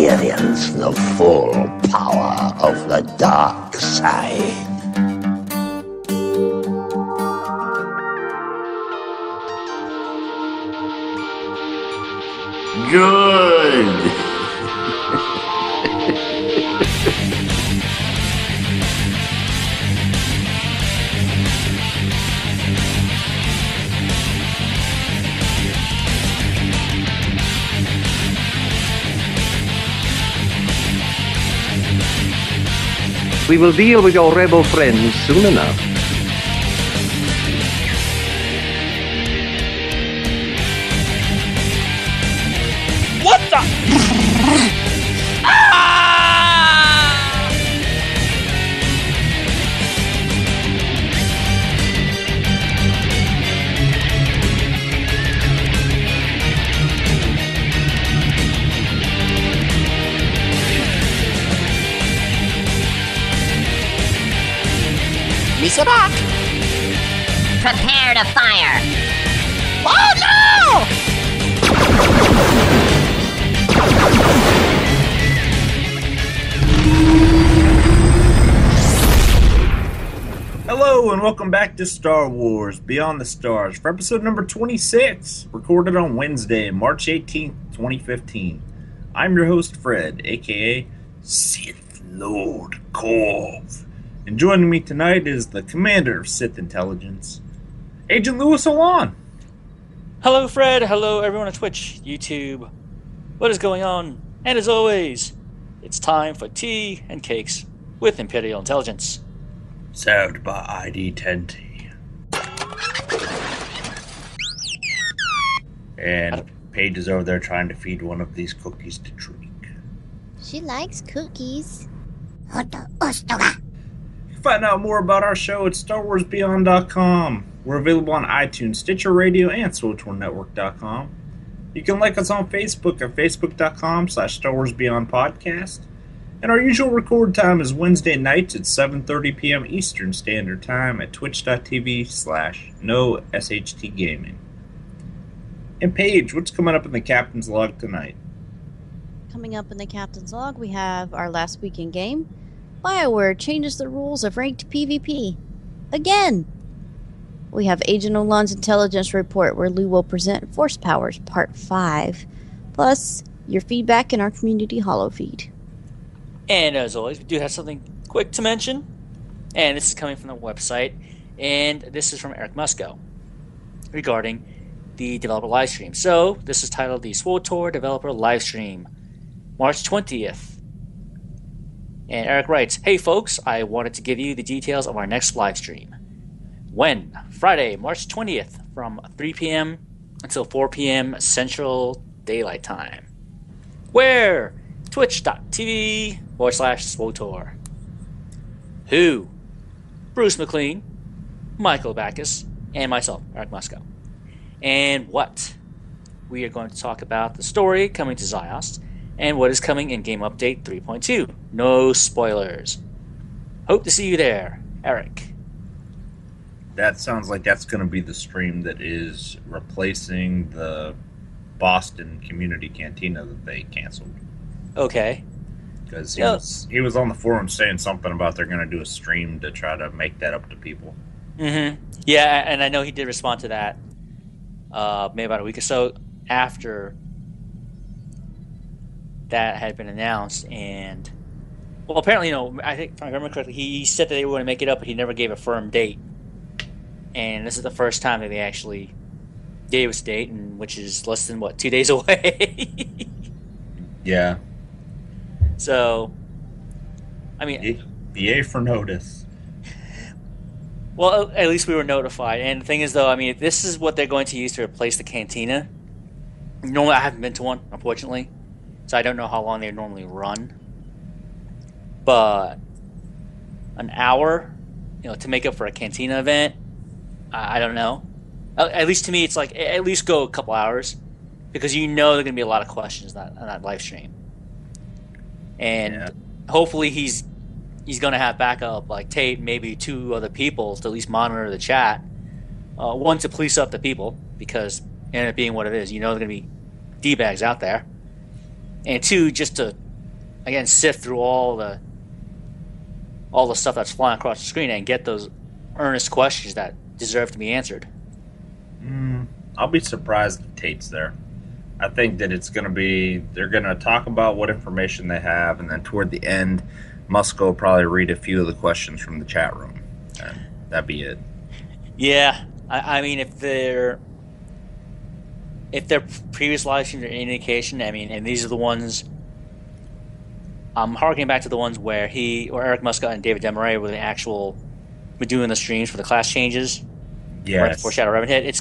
experience the full power of the dark side. Good! We will deal with your rebel friends soon enough. What the? Misa back! Prepare to fire! Oh no! Hello and welcome back to Star Wars Beyond the Stars for episode number 26, recorded on Wednesday, March 18th, 2015. I'm your host Fred, aka Sith Lord Corv. And joining me tonight is the commander of Sith Intelligence, Agent Louis Olan. Hello, Fred. Hello, everyone on Twitch, YouTube. What is going on? And as always, it's time for tea and cakes with Imperial Intelligence. Served by ID10T. And Paige is over there trying to feed one of these cookies to drink. She likes cookies. Find out more about our show at StarWarsBeyond.com. We're available on iTunes, Stitcher Radio, and SwitchOneNetwork.com. You can like us on Facebook at Facebook.com/StarWarsBeyondPodcast. And our usual record time is Wednesday nights at 7:30 p.m. Eastern Standard Time at Twitch.tv/NoSHTGaming. And Paige, what's coming up in the Captain's Log tonight? Coming up in the Captain's Log, we have our last weekend game. BioWare changes the rules of ranked PvP. Again! We have Agent Olan's Intelligence Report, where Lou will present Force Powers Part 5. Plus, your feedback in our community holo feed. And as always, we do have something quick to mention. And this is coming from the website. And this is from Eric Musco regarding the developer livestream. So, this is titled the SWTOR Developer Livestream, March 20th. And Eric writes, "Hey folks, I wanted to give you the details of our next live stream. When? Friday, March 20th from 3 p.m. until 4 p.m. Central Daylight Time. Where? Twitch.tv/SWTOR. Who? Bruce McLean, Michael Backus, and myself, Eric Musco. And what? We are going to talk about the story coming to Zyos and what is coming in Game Update 3.2. No spoilers. Hope to see you there, Eric." That sounds like that's going to be the stream that is replacing the Boston Community Cantina that they canceled. Okay. Because he was on the forum saying something about they're going to do a stream to try to make that up to people. Mm-hmm. Yeah, and I know he did respond to that maybe about a week or so after that had been announced. And, well, apparently, I think, if I remember correctly, he said that they were going to make it up, but he never gave a firm date. And this is the first time that they actually gave us a date, which is less than, 2 days away? Yeah. So, I mean... BA for notice. Well, at least we were notified. And the thing is, though, I mean, if this is what they're going to use to replace the cantina, normally I haven't been to one, unfortunately, so I don't know how long they normally run. But an hour, to make up for a cantina event, I don't know. At least to me, it's like, at least go a couple hours, because there are going to be a lot of questions on that live stream. And hopefully he's going to have backup, like Tate, maybe 2 other people to at least monitor the chat. One, to police up the people, because it ended up being what it is. There are going to be D-bags out there. And 2, just to again, sift through all the stuff that's flying across the screen and get those earnest questions that deserve to be answered. I'll be surprised if Tate's there. I think that they're going to talk about what information they have, and then toward the end, Musk will probably read a few of the questions from the chat room, and that'd be it. Yeah, I mean, if their previous live streams are any indication, I mean, and these are the ones, I'm harkening back to the ones where Eric Muscat and David Demaray were doing the streams for the class changes. Yes. Right before Shadow Revan hit. It's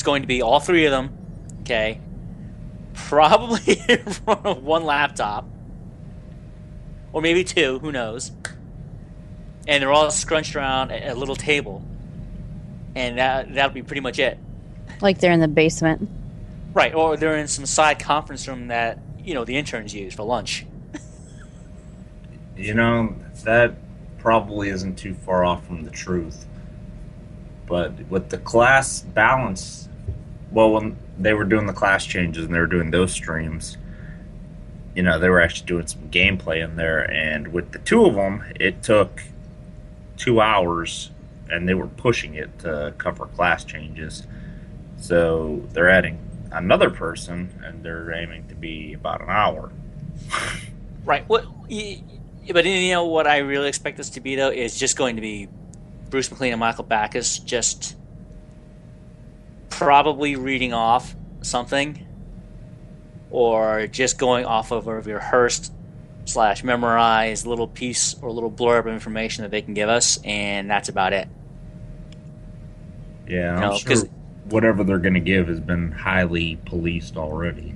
going to be all three of them, okay? Probably in front of one laptop. Or maybe two, who knows. And they're all scrunched around a little table. And that'll be pretty much it. Like they're in the basement. Right, or they're in some side conference room that, the interns use for lunch. That probably isn't too far off from the truth. But with the class balance, when they were doing the class changes and they were doing those streams, they were actually doing some gameplay in there. And with the two of them, it took 2 hours, and they were pushing it to cover class changes. So they're adding another person, and they're aiming to be about an hour. Right. But what I really expect this to be, though, is just going to be Bruce McLean and Michael Backus just probably reading off something, or just going off of a rehearsed / memorized little piece or little blurb of information that they can give us, and that's about it. Yeah, I'm sure whatever they're going to give has been highly policed already.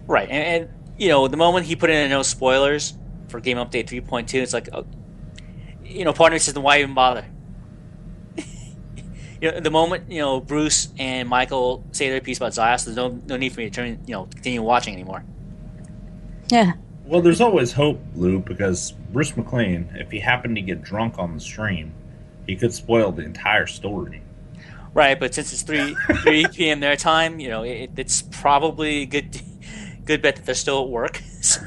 Right, and the moment he put in no spoilers for Game Update 3.2, it's like, part of me says, then why even bother? The moment Bruce and Michael say their piece about Zios, there's no need for me to continue watching anymore. Yeah. Well, there's always hope, Lou, because Bruce McLean, if he happened to get drunk on the stream, he could spoil the entire story. Right, but since it's 3 p.m. their time, it's probably a good bet that they're still at work. So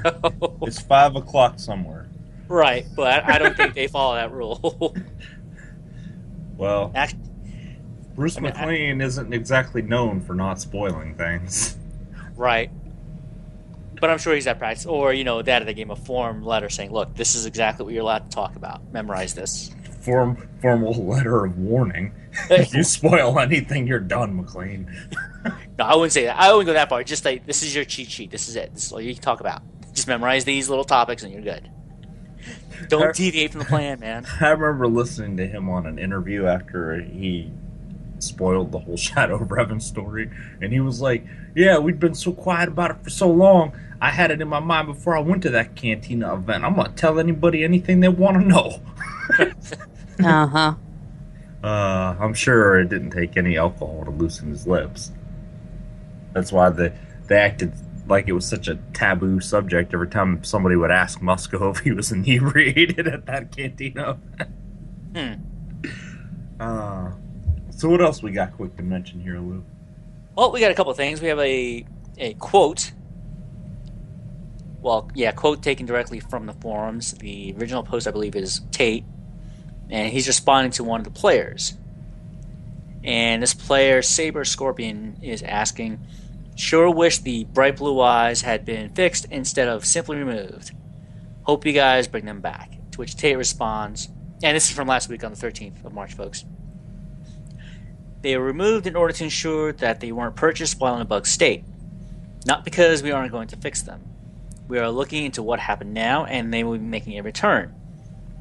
it's 5 o'clock somewhere. Right, but I don't think they follow that rule. Well, Bruce McLean isn't exactly known for not spoiling things. Right. But I'm sure he's at practice. Or, that they gave him a form letter saying, look, this is exactly what you're allowed to talk about. Memorize this. Formal letter of warning. If you spoil anything, you're done, McLean. No, I wouldn't say that. I wouldn't go that far. Just say, this is your cheat sheet. This is it. This is all you can talk about. Just memorize these little topics and you're good. Don't deviate from the plan, man. I remember listening to him on an interview after he spoiled the whole Shadow Revan story, and he was like, yeah, we'd been so quiet about it for so long, I had it in my mind before I went to that Cantina event. I'm going to tell anybody anything they want to know. Uh-huh. I'm sure it didn't take any alcohol to loosen his lips. That's why they acted like it was such a taboo subject every time somebody would ask Musco if he was inebriated at that Cantina event. So what else we got quick to mention here, Lou? Well, we got a couple of things. We have a quote. Well, yeah, quote taken directly from the forums. The original post, I believe, is Tate, and he's responding to one of the players. And this player, Saber Scorpion, is asking, sure wish the bright blue eyes had been fixed instead of simply removed. Hope you guys bring them back. To which Tate responds, and this is from last week on the 13th of March, folks. They were removed in order to ensure that they weren't purchased while in a bug state. Not because we aren't going to fix them. We are looking into what happened now, and they will be making a return.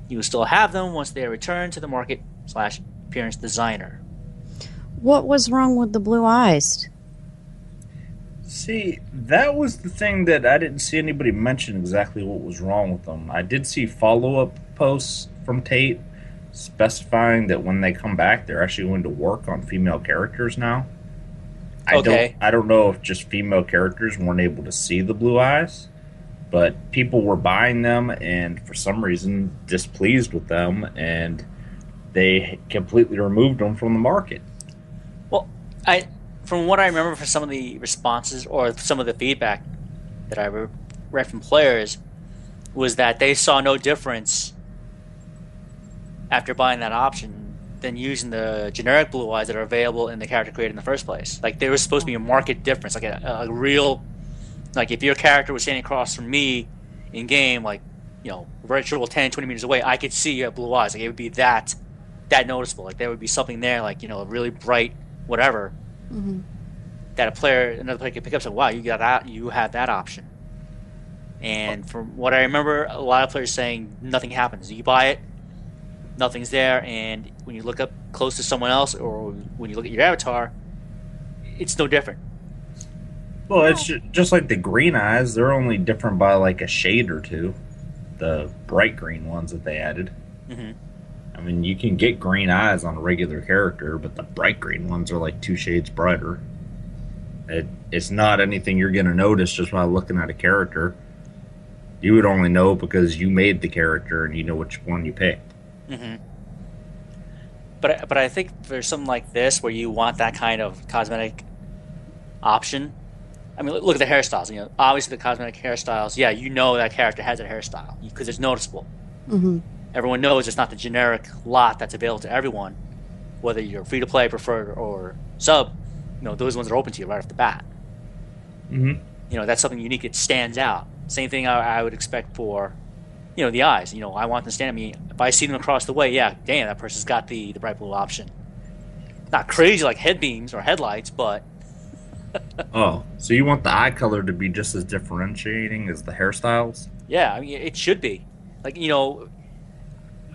You will still have them once they are returned to the market / appearance designer. What was wrong with the blue eyes? See, that was the thing that I didn't see anybody mention exactly what was wrong with them. I did see follow-up posts from Tate specifying that when they come back, they're actually going to work on female characters now. I don't know if just female characters weren't able to see the blue eyes, but people were buying them and for some reason displeased with them, and they completely removed them from the market. Well, from what I remember from some of the responses or some of the feedback that I read from players, was that they saw no difference after buying that option than using the generic blue eyes that are available in the character created in the first place. Like, there was supposed to be a market difference, like a real, like, if your character was standing across from me in game, like, you know, virtual 10, 20 meters away, I could see your blue eyes. Like, it would be that noticeable. Like, there would be something there, like, you know, a really bright whatever that another player could pick up. So, wow, you have that option. And from what I remember, a lot of players saying nothing happens. You buy it, nothing's there, and when you look up close to someone else, or when you look at your avatar, it's no different. Well, it's just like the green eyes. They're only different by like a shade or two. The bright green ones that they added. I mean, you can get green eyes on a regular character, but the bright green ones are like 2 shades brighter. It's not anything you're going to notice just by looking at a character. You would only know because you made the character and you know which one you picked. But I think for something like this, where you want that kind of cosmetic option, I mean, look at the hairstyles. You know, obviously the cosmetic hairstyles. Yeah, you know that character has that hairstyle because it's noticeable. Everyone knows it's not the generic lot that's available to everyone, whether you're free to play, preferred, or sub. You know, those ones are open to you right off the bat. You know, that's something unique. It stands out. Same thing I would expect for, you know, the eyes. You know, I want them to stand. I mean, if I see them across the way, yeah, damn, that person's got the bright blue option. Not crazy like head beams or headlights, but. Oh, so you want the eye color to be just as differentiating as the hairstyles? Yeah, I mean, it should be. Like, you know,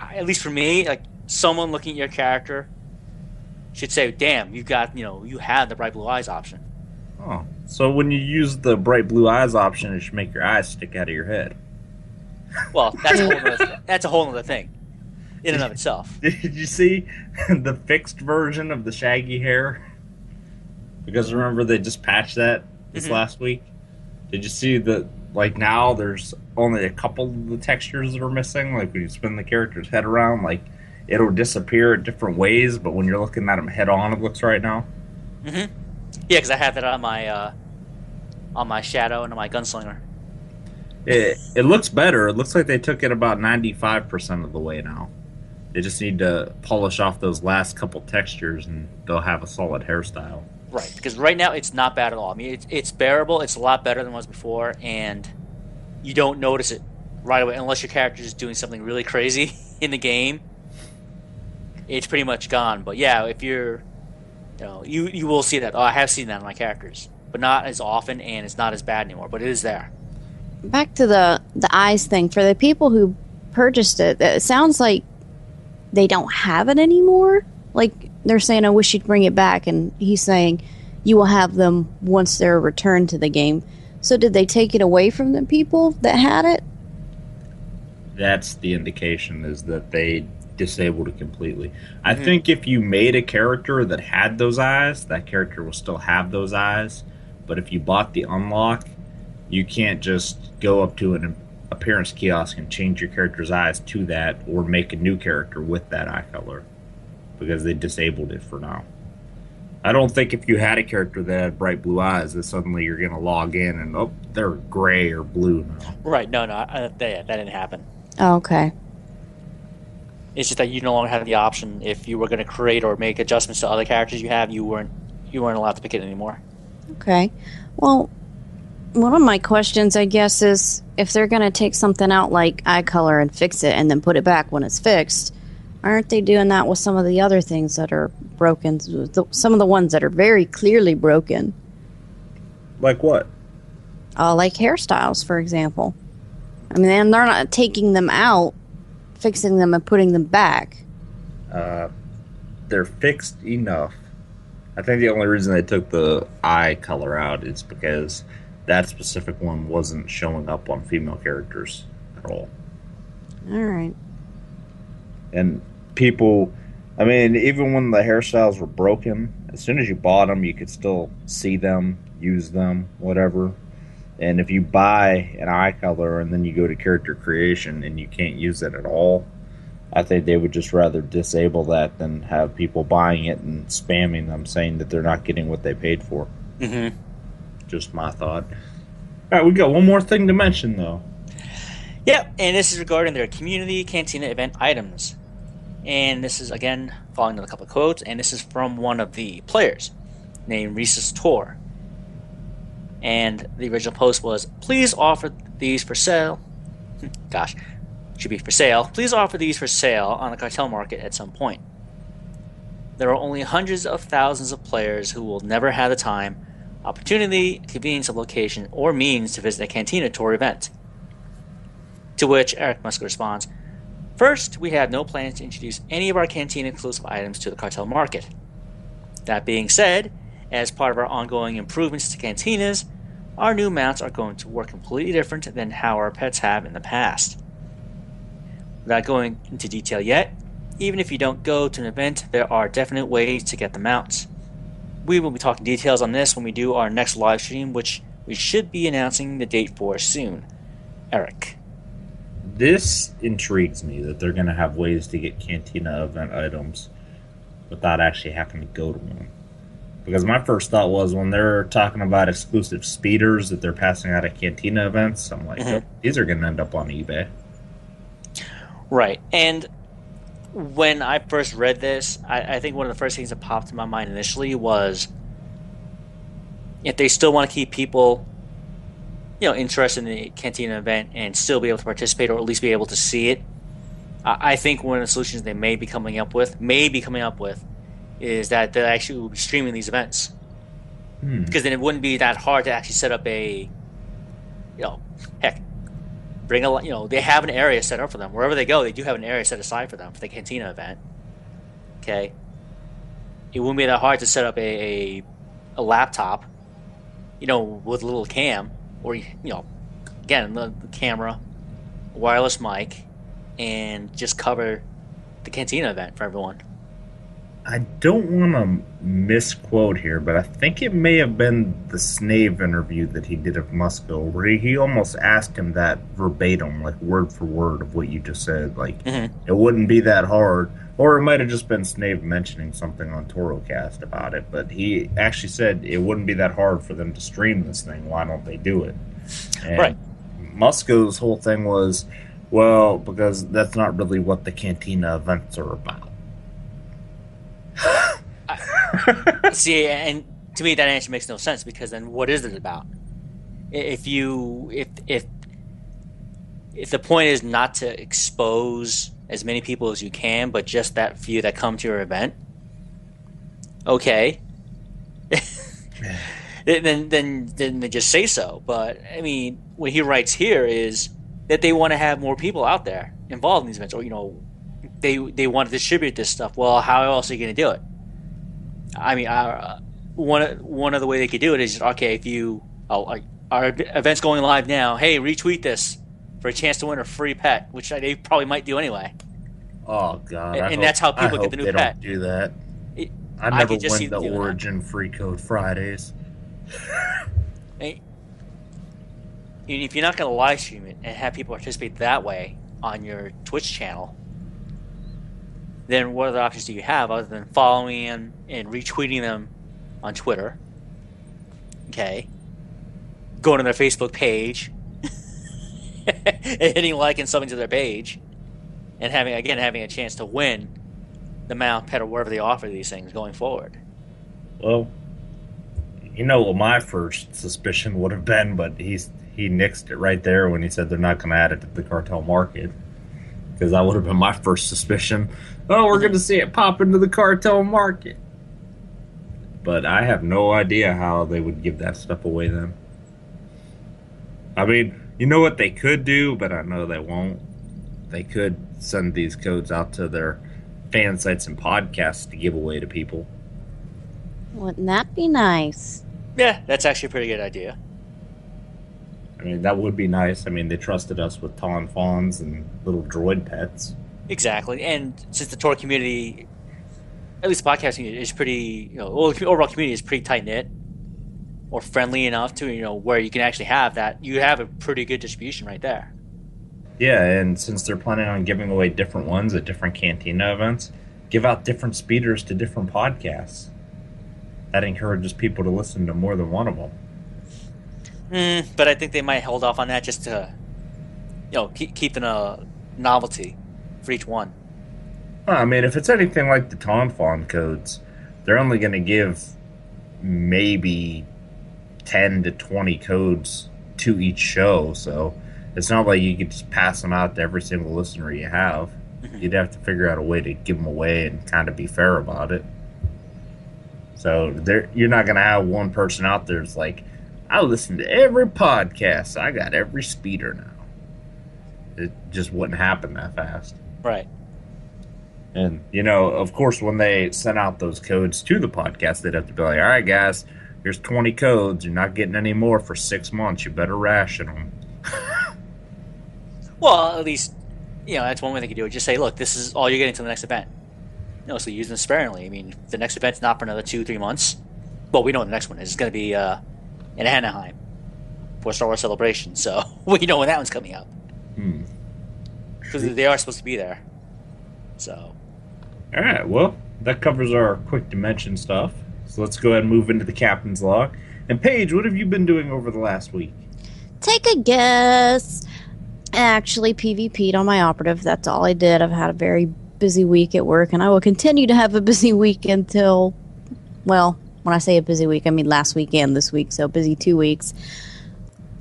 at least for me, like, someone looking at your character should say, damn, you have the bright blue eyes option. Oh, so when you use the bright blue eyes option, it should make your eyes stick out of your head. Well, that's a whole other thing in and of itself. Did you see the fixed version of the shaggy hair? Because remember, they just patched that this last week. Did you see that, like, now there's only a couple of the textures that are missing? Like, when you spin the character's head around, like, it'll disappear in different ways, but when you're looking at him head on, it looks right now. Yeah, because I have that on my shadow and on my gunslinger. It looks better. It looks like they took it about 95% of the way now. They just need to polish off those last couple textures, and they'll have a solid hairstyle. Right, because right now it's not bad at all. I mean, it's bearable. It's a lot better than it was before, and you don't notice it right away unless your character is doing something really crazy in the game. It's pretty much gone. But yeah, if you're, you will see that. Oh, I have seen that in my characters, but not as often, and it's not as bad anymore. But it is there. Back to the eyes thing. For the people who purchased it, it sounds like they don't have it anymore. Like, they're saying, I wish you'd bring it back, and he's saying you will have them once they're returned to the game. So did they take it away from the people that had it? That's the indication, is that they disabled it completely. I think if you made a character that had those eyes, that character will still have those eyes. But if you bought the unlock, you can't just go up to an appearance kiosk and change your character's eyes to that, or make a new character with that eye color, because they disabled it for now. I don't think if you had a character that had bright blue eyes that suddenly you're going to log in and, they're gray or blue now. Right, no, that didn't happen. Oh, okay. It's just that you no longer have the option. If you were going to create or make adjustments to other characters you have, you weren't allowed to pick it anymore. Okay. Well, one of my questions, I guess, is if they're going to take something out like eye color and fix it and then put it back when it's fixed, aren't they doing that with some of the other things that are broken? Some of the ones that are very clearly broken. Like what? Like hairstyles, for example. I mean, they're not taking them out, fixing them, and putting them back. They're fixed enough. I think the only reason they took the eye color out is because that specific one wasn't showing up on female characters at all. All right. And people, I mean, even when the hairstyles were broken, as soon as you bought them, you could still see them, use them, whatever. And if you buy an eye color and then you go to character creation and you can't use it at all, I think they would just rather disable that than have people buying it and spamming them, saying that they're not getting what they paid for. Just my thought. All right, we got one more thing to mention, though. Yeah, and this is regarding their community cantina event items. And this is, again, following a couple of quotes, and this is from one of the players, named Reese's Tor. And the original post was, please offer these for sale. Gosh, should be for sale. Please offer these for sale on the cartel market at some point. There are only hundreds of thousands of players who will never have the time, opportunity, convenience of location, or means to visit a Cantina Tour event. To which Eric Musk responds, first, we have no plans to introduce any of our Cantina exclusive items to the cartel market. That being said, as part of our ongoing improvements to cantinas, our new mounts are going to work completely different than how our pets have in the past. Without going into detail yet, even if you don't go to an event, there are definite ways to get the mounts. We will be talking details on this when we do our next live stream, which we should be announcing the date for soon. Eric. This intrigues me that they're going to have ways to get Cantina event items without actually having to go to one. Because my first thought was when they're talking about exclusive speeders that they're passing out at Cantina events, I'm like, these are going to end up on eBay. Right. And when I first read this, I think one of the first things that popped in my mind initially was if they still want to keep people, interested in the Cantina event and still be able to participate or at least be able to see it, I think one of the solutions they may be coming up with is that they actually will be streaming these events. Because then it wouldn't be that hard to actually set up a, bring a, they have an area set up for them. Wherever they go, they do have an area set aside for them for the Cantina event. Okay? It wouldn't be that hard to set up a laptop, with a little cam, or, again, the camera, wireless mic, and just cover the Cantina event for everyone. I don't want to misquote here, but I think it may have been the Snave interview that he did of Musko, where he almost asked him that verbatim, like word for word of what you just said. Like, it wouldn't be that hard. Or it might have just been Snave mentioning something on ToroCast about it, but he actually said it wouldn't be that hard for them to stream this thing. Why don't they do it? And right. Musko's whole thing was, well, because that's not really what the Cantina events are about. See, and to me that answer makes no sense, because then what is it about? If the point is not to expose as many people as you can, but just that few that come to your event, okay, then they just say so. But I mean, what he writes here is that they want to have more people out there involved in these events, or they want to distribute this stuff. Well, how else are you going to do it? I mean, one of the way they could do it is, okay, if our event's going live now, hey, retweet this for a chance to win a free pet, which they probably might do anyway. Oh God! And that's how people get the new pet. Don't do that. I never win the Origin that. Free Code Fridays. If you're not going to live stream it and have people participate that way on your Twitch channel, then what other options do you have other than following them and retweeting them on Twitter? Okay. Going to their Facebook page and hitting like and subbing to their page and having a chance to win the mount, pet, or wherever they offer these things going forward. Well, what my first suspicion would have been, but he nixed it right there when he said they're not going to add it to the cartel market. Because that would have been my first suspicion. Oh, we're going to see it pop into the cartel market. But I have no idea how they would give that stuff away then. I mean, you know what they could do, but I know they won't. They could send these codes out to their fan sites and podcasts to give away to people. Wouldn't that be nice? Yeah, that's actually a pretty good idea. I mean, that would be nice. I mean, they trusted us with Talon Fawns and little droid pets. Exactly. And since the Tor community, at least the podcast community, is pretty, the overall community is pretty tight-knit or friendly enough to, where you can actually have that. You have a pretty good distribution right there. Yeah, and since they're planning on giving away different ones at different Cantina events, give out different speeders to different podcasts. That encourages people to listen to more than one of them. But I think they might hold off on that just to, keeping a novelty for each one. I mean, if it's anything like the Tonfon codes, they're only going to give maybe 10 to 20 codes to each show, so it's not like you could just pass them out to every single listener you have. You'd have to figure out a way to give them away and kind of be fair about it. So you're not going to have one person out there that's like, I listen to every podcast. I got every speeder now. It just wouldn't happen that fast. Right. And, of course, when they sent out those codes to the podcast, they'd have to be like, all right, guys, here's 20 codes. You're not getting any more for 6 months. You better ration them. Well, at least, that's one way they could do it. Just say, look, this is all you're getting until the next event. So use them sparingly. I mean, if the next event's not for another 2-3 months. Well, we know what the next one is. It's going to be in Anaheim for Star Wars Celebration. So we know when that one's coming up. Because they are supposed to be there. So. All right, well, that covers our quick dimension stuff. So let's go ahead and move into the captain's log. And Paige, what have you been doing over the last week? Take a guess. I actually PvP'd on my operative. That's all I did. I've had a very busy week at work, and I will continue to have a busy week until, well, when I say a busy week, I mean last week and this week, so busy 2 weeks.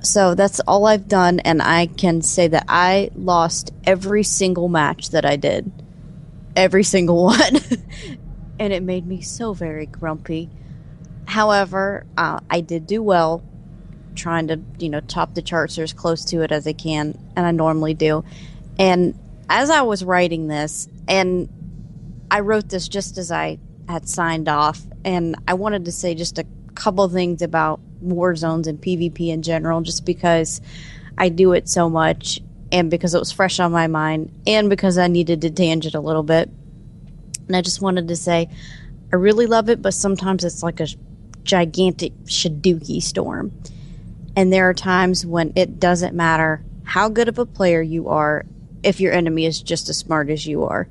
So that's all I've done, and I can say that I lost every single match that I did. Every single one. And it made me so very grumpy. However, I did do well, trying to, top the charts or as close to it as I can, and I normally do. And as I was writing this, and I wrote this just as I had signed off, and I wanted to say just a couple things about war zones and PvP in general, just because I do it so much, and because it was fresh on my mind, and because I needed to tangent a little bit. And I just wanted to say, I really love it, but sometimes it's like a gigantic Shaduki storm. And there are times when it doesn't matter how good of a player you are if your enemy is just as smart as you are.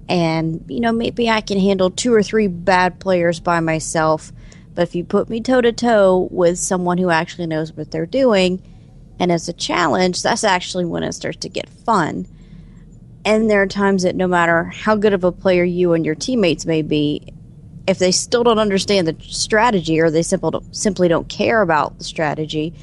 And, maybe I can handle 2 or 3 bad players by myself, but if you put me toe-to-toe with someone who actually knows what they're doing, and as a challenge, that's actually when it starts to get fun. And there are times that no matter how good of a player you and your teammates may be, if they still don't understand the strategy, or they simply don't care about the strategy,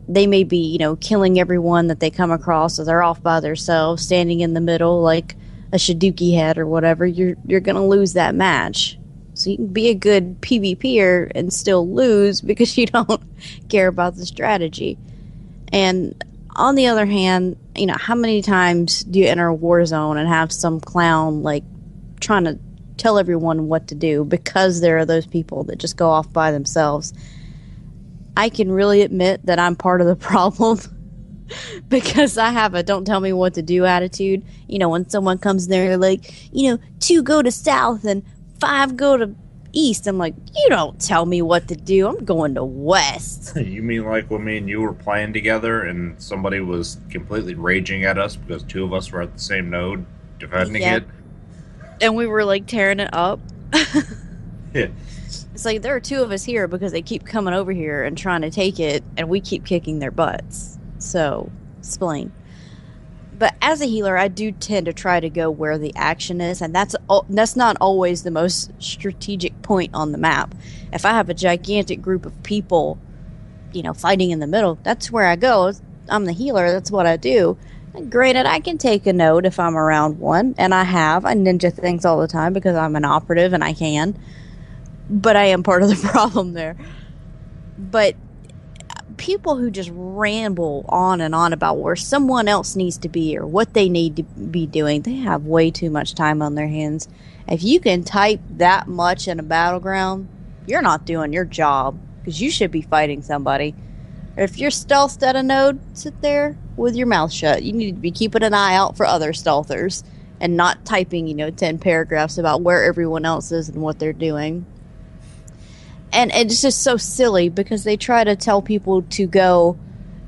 they may be, killing everyone that they come across, so they're off by themselves, standing in the middle like a Shaduki head or whatever. You're going to lose that match. So you can be a good PvPer and still lose because you don't care about the strategy. And on the other hand, how many times do you enter a war zone and have some clown trying to tell everyone what to do, because there are those people that just go off by themselves? I can really admit that I'm part of the problem because I have a don't tell me what to do attitude. When someone comes there like, 2 go to south and 5 go to east, I'm like, you don't tell me what to do. I'm going to west. You mean like when me and you were playing together and somebody was completely raging at us because 2 of us were at the same node defending it? And we were tearing it up. Yeah. It's like there are 2 of us here because they keep coming over here and trying to take it, and we keep kicking their butts. So, explain. But as a healer, I do tend to try to go where the action is, and that's not always the most strategic point on the map. If I have a gigantic group of people, fighting in the middle, that's where I go. I'm the healer, that's what I do. And granted, I can take a node if I'm around one, and I ninja things all the time because I'm an operative and I can. But I am part of the problem there. But people who just ramble on and on about where someone else needs to be or what they need to be doing, they have way too much time on their hands. If you can type that much in a battleground, you're not doing your job, because you should be fighting somebody. Or if you're stealthed at a node, sit there with your mouth shut. You need to be keeping an eye out for other stealthers and not typing, 10 paragraphs about where everyone else is and what they're doing. And it's just so silly because they try to tell people to go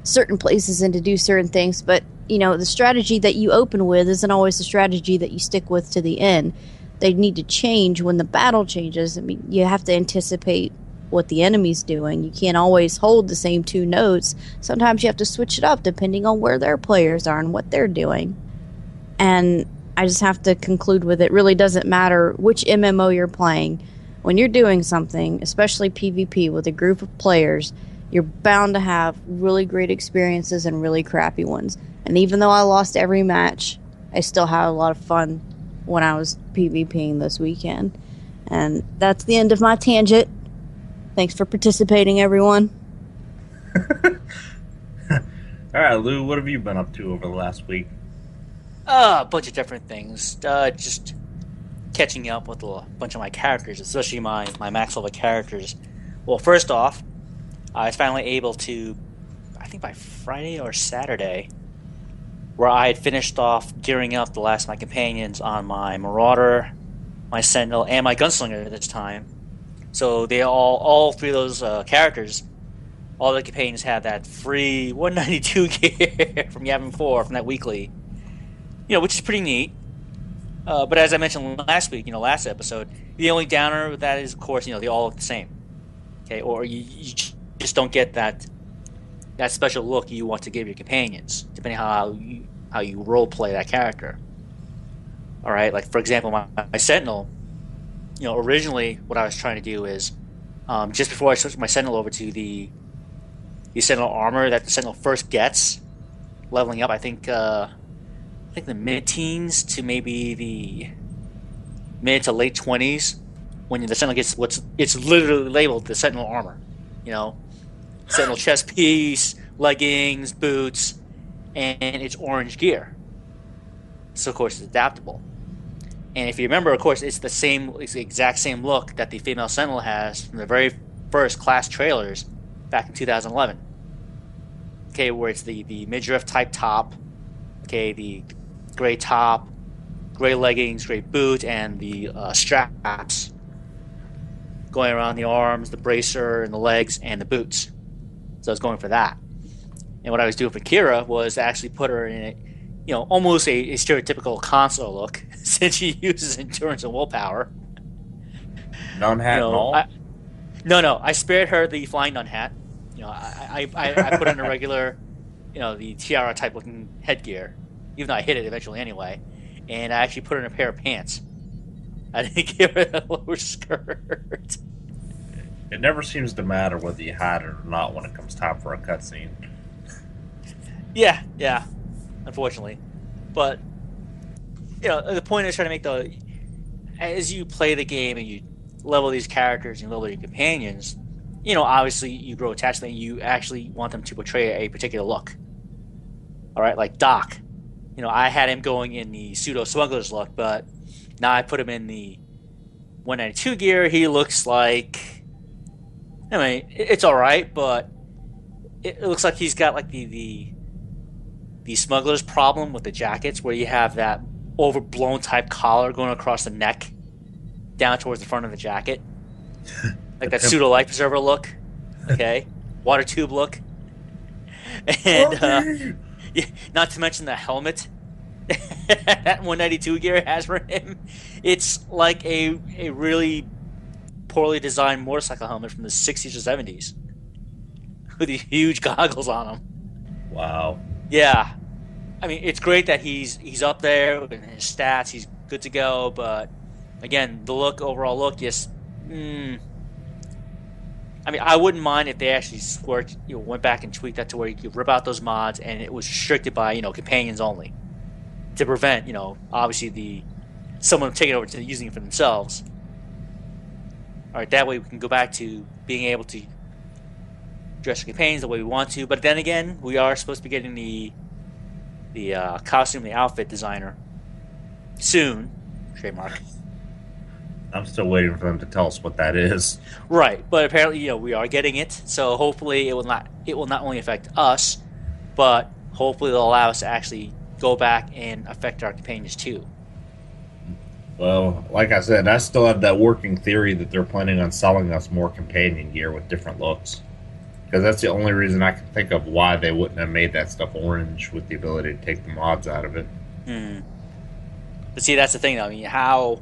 certain places and to do certain things. But, the strategy that you open with isn't always the strategy that you stick with to the end. They need to change when the battle changes. I mean, you have to anticipate what the enemy's doing. You can't always hold the same 2 notes. Sometimes you have to switch it up depending on where their players are and what they're doing. And I just have to conclude with it really doesn't matter which MMO you're playing. When you're doing something, especially PvP with a group of players, you're bound to have really great experiences and really crappy ones. And even though I lost every match, I still had a lot of fun when I was PvPing this weekend. And that's the end of my tangent. Thanks for participating, everyone. All right, Lou, what have you been up to over the last week? A bunch of different things. Just catching up with a bunch of my characters, especially my max level characters. Well, first off, I was finally able to, I think by Friday or Saturday, where I had finished off gearing up the last of my companions on my Marauder, my Sentinel, and my Gunslinger at this time. So they all 3 of those characters, all the companions have that free 192 gear from Yavin 4 from that weekly, which is pretty neat. But as I mentioned last week, last episode, the only downer with that is, of course, they all look the same. Okay, or you just don't get that special look you want to give your companions, depending on how you role play that character. All right, like for example, my Sentinel. Originally what I was trying to do is, just before I switched my Sentinel over to the Sentinel armor that the Sentinel first gets, leveling up, I think the mid-teens to maybe the mid to late 20s, when the Sentinel gets it's literally labeled the Sentinel armor. Sentinel chest piece, leggings, boots, and it's orange gear. So of course it's adaptable. And if you remember, of course, it's the exact same look that the female Sentinel has from the very first class trailers back in 2011. Okay, where it's the midriff type top, okay, the gray top, gray leggings, gray boot, and the straps going around the arms, the bracer, and the legs, and the boots. So I was going for that. And what I was doing for Kira was actually put her in it, almost a stereotypical console look, since she uses endurance and willpower. Nun hat and all? No. I spared her the flying nun hat. I put on a regular, the tiara type looking headgear, even though I hit it eventually anyway. And I actually put her in a pair of pants. I didn't give her a lower skirt. It never seems to matter whether you hide it or not when it comes time for a cutscene. Yeah, unfortunately. But, the point I was trying to make, as you play the game and you level these characters and level your companions, obviously you grow attached to them and you actually want them to portray a particular look. All right, like Doc. I had him going in the pseudo-smuggler's look, but now I put him in the 192 gear. He looks like... it's alright, but it looks like he's got like the smuggler's problem with the jackets, where you have that overblown type collar going across the neck down towards the front of the jacket. Like that pseudo-life preserver look. Okay? Water tube look. And not to mention the helmet that 192 gear has for him. It's like a really poorly designed motorcycle helmet from the 60s or 70s with these huge goggles on him. Wow. Yeah. It's great that he's up there with his stats. He's good to go, but again, the overall look, just... I wouldn't mind if they actually went back and tweaked that to where you could rip out those mods and it was restricted by, companions only, to prevent, obviously someone taking over to using it for themselves. All right, that way we can go back to being able to dress our companions the way we want to. But then again, we are supposed to be getting the costume, the outfit designer soon. Trademark. I'm still waiting for them to tell us what that is. Right, but apparently, we are getting it. So hopefully, it will not only affect us, but hopefully it'll allow us to actually go back and affect our companions too. Well, like I said, I still have that working theory that they're planning on selling us more companion gear with different looks. Because that's the only reason I can think of why they wouldn't have made that stuff orange, with the ability to take the mods out of it. But see, that's the thing, though. How...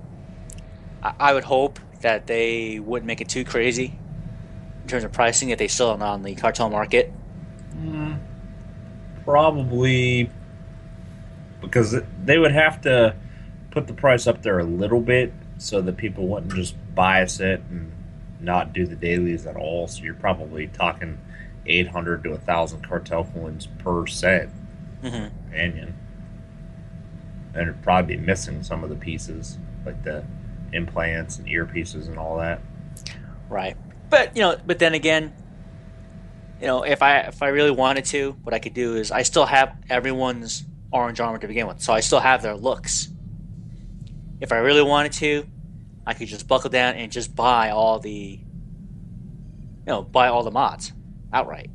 I would hope that they wouldn't make it too crazy. in terms of pricing if they still are not on the cartel market? Probably because they would have to put the price up there a little bit so that people wouldn't just bias it and not do the dailies at all. So you're probably talking 800 to 1,000 cartel coins per set companion. And it'd probably be missing some of the pieces, like the implants and earpieces and all that. Right. But but then again, if I really wanted to, what I could do is I still have everyone's orange armor to begin with, so I still have their looks. If I really wanted to, I could just buckle down and just buy all the mods outright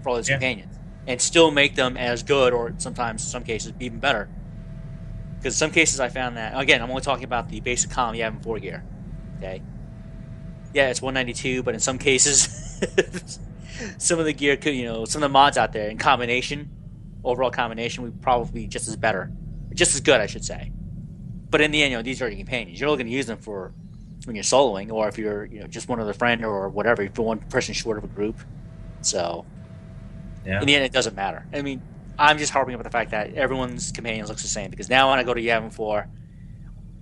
for all those companions, and still make them as good, or sometimes in some cases even better. Because in some cases I found that, again, I'm only talking about the basic comm you have in 4 gear. Okay. Yeah, it's 192, but in some cases, some of the gear could, some of the mods out there in combination, overall combination, would probably be just as good, I should say. But in the end, these are your companions. You're only going to use them for when you're soloing, or if you're, just one other friend or whatever. If you're one person short of a group, so in the end, it doesn't matter. I mean, I'm just harping about the fact that everyone's companions looks the same, because now when I go to Yavin 4,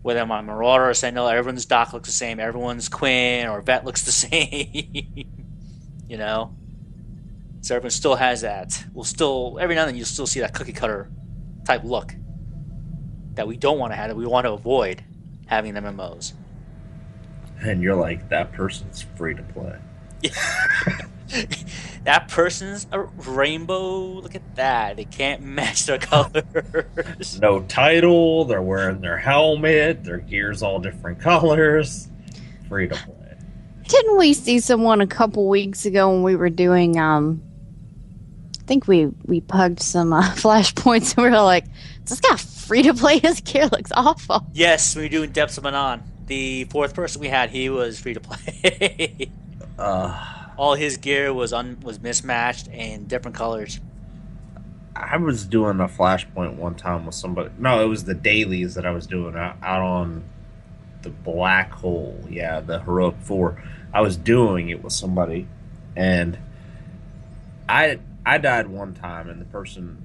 whether I'm on Marauder or Sentinel, everyone's doc looks the same. Everyone's Quinn or Vet looks the same. So everyone still has that. We'll still, every now and then, you'll still see that cookie cutter type look that we don't want to have, that we want to avoid having in MMOs. And you're like, that person's free to play. That person's a rainbow. Look at that. They can't match their colors. No title. They're wearing their helmet. Their gear's all different colors. Free to play. Didn't we see someone a couple weeks ago when we were doing, I think we pugged some flashpoints, and we were like, this guy free to play? His gear looks awful. Yes, we were doing Depths of Manon. The 4th person we had, he was free to play. All his gear was mismatched and different colors. I was doing a flashpoint one time with somebody. No, it was the dailies that I was doing out on the Black Hole. Yeah, the Heroic 4. I was doing it with somebody, and I died one time, and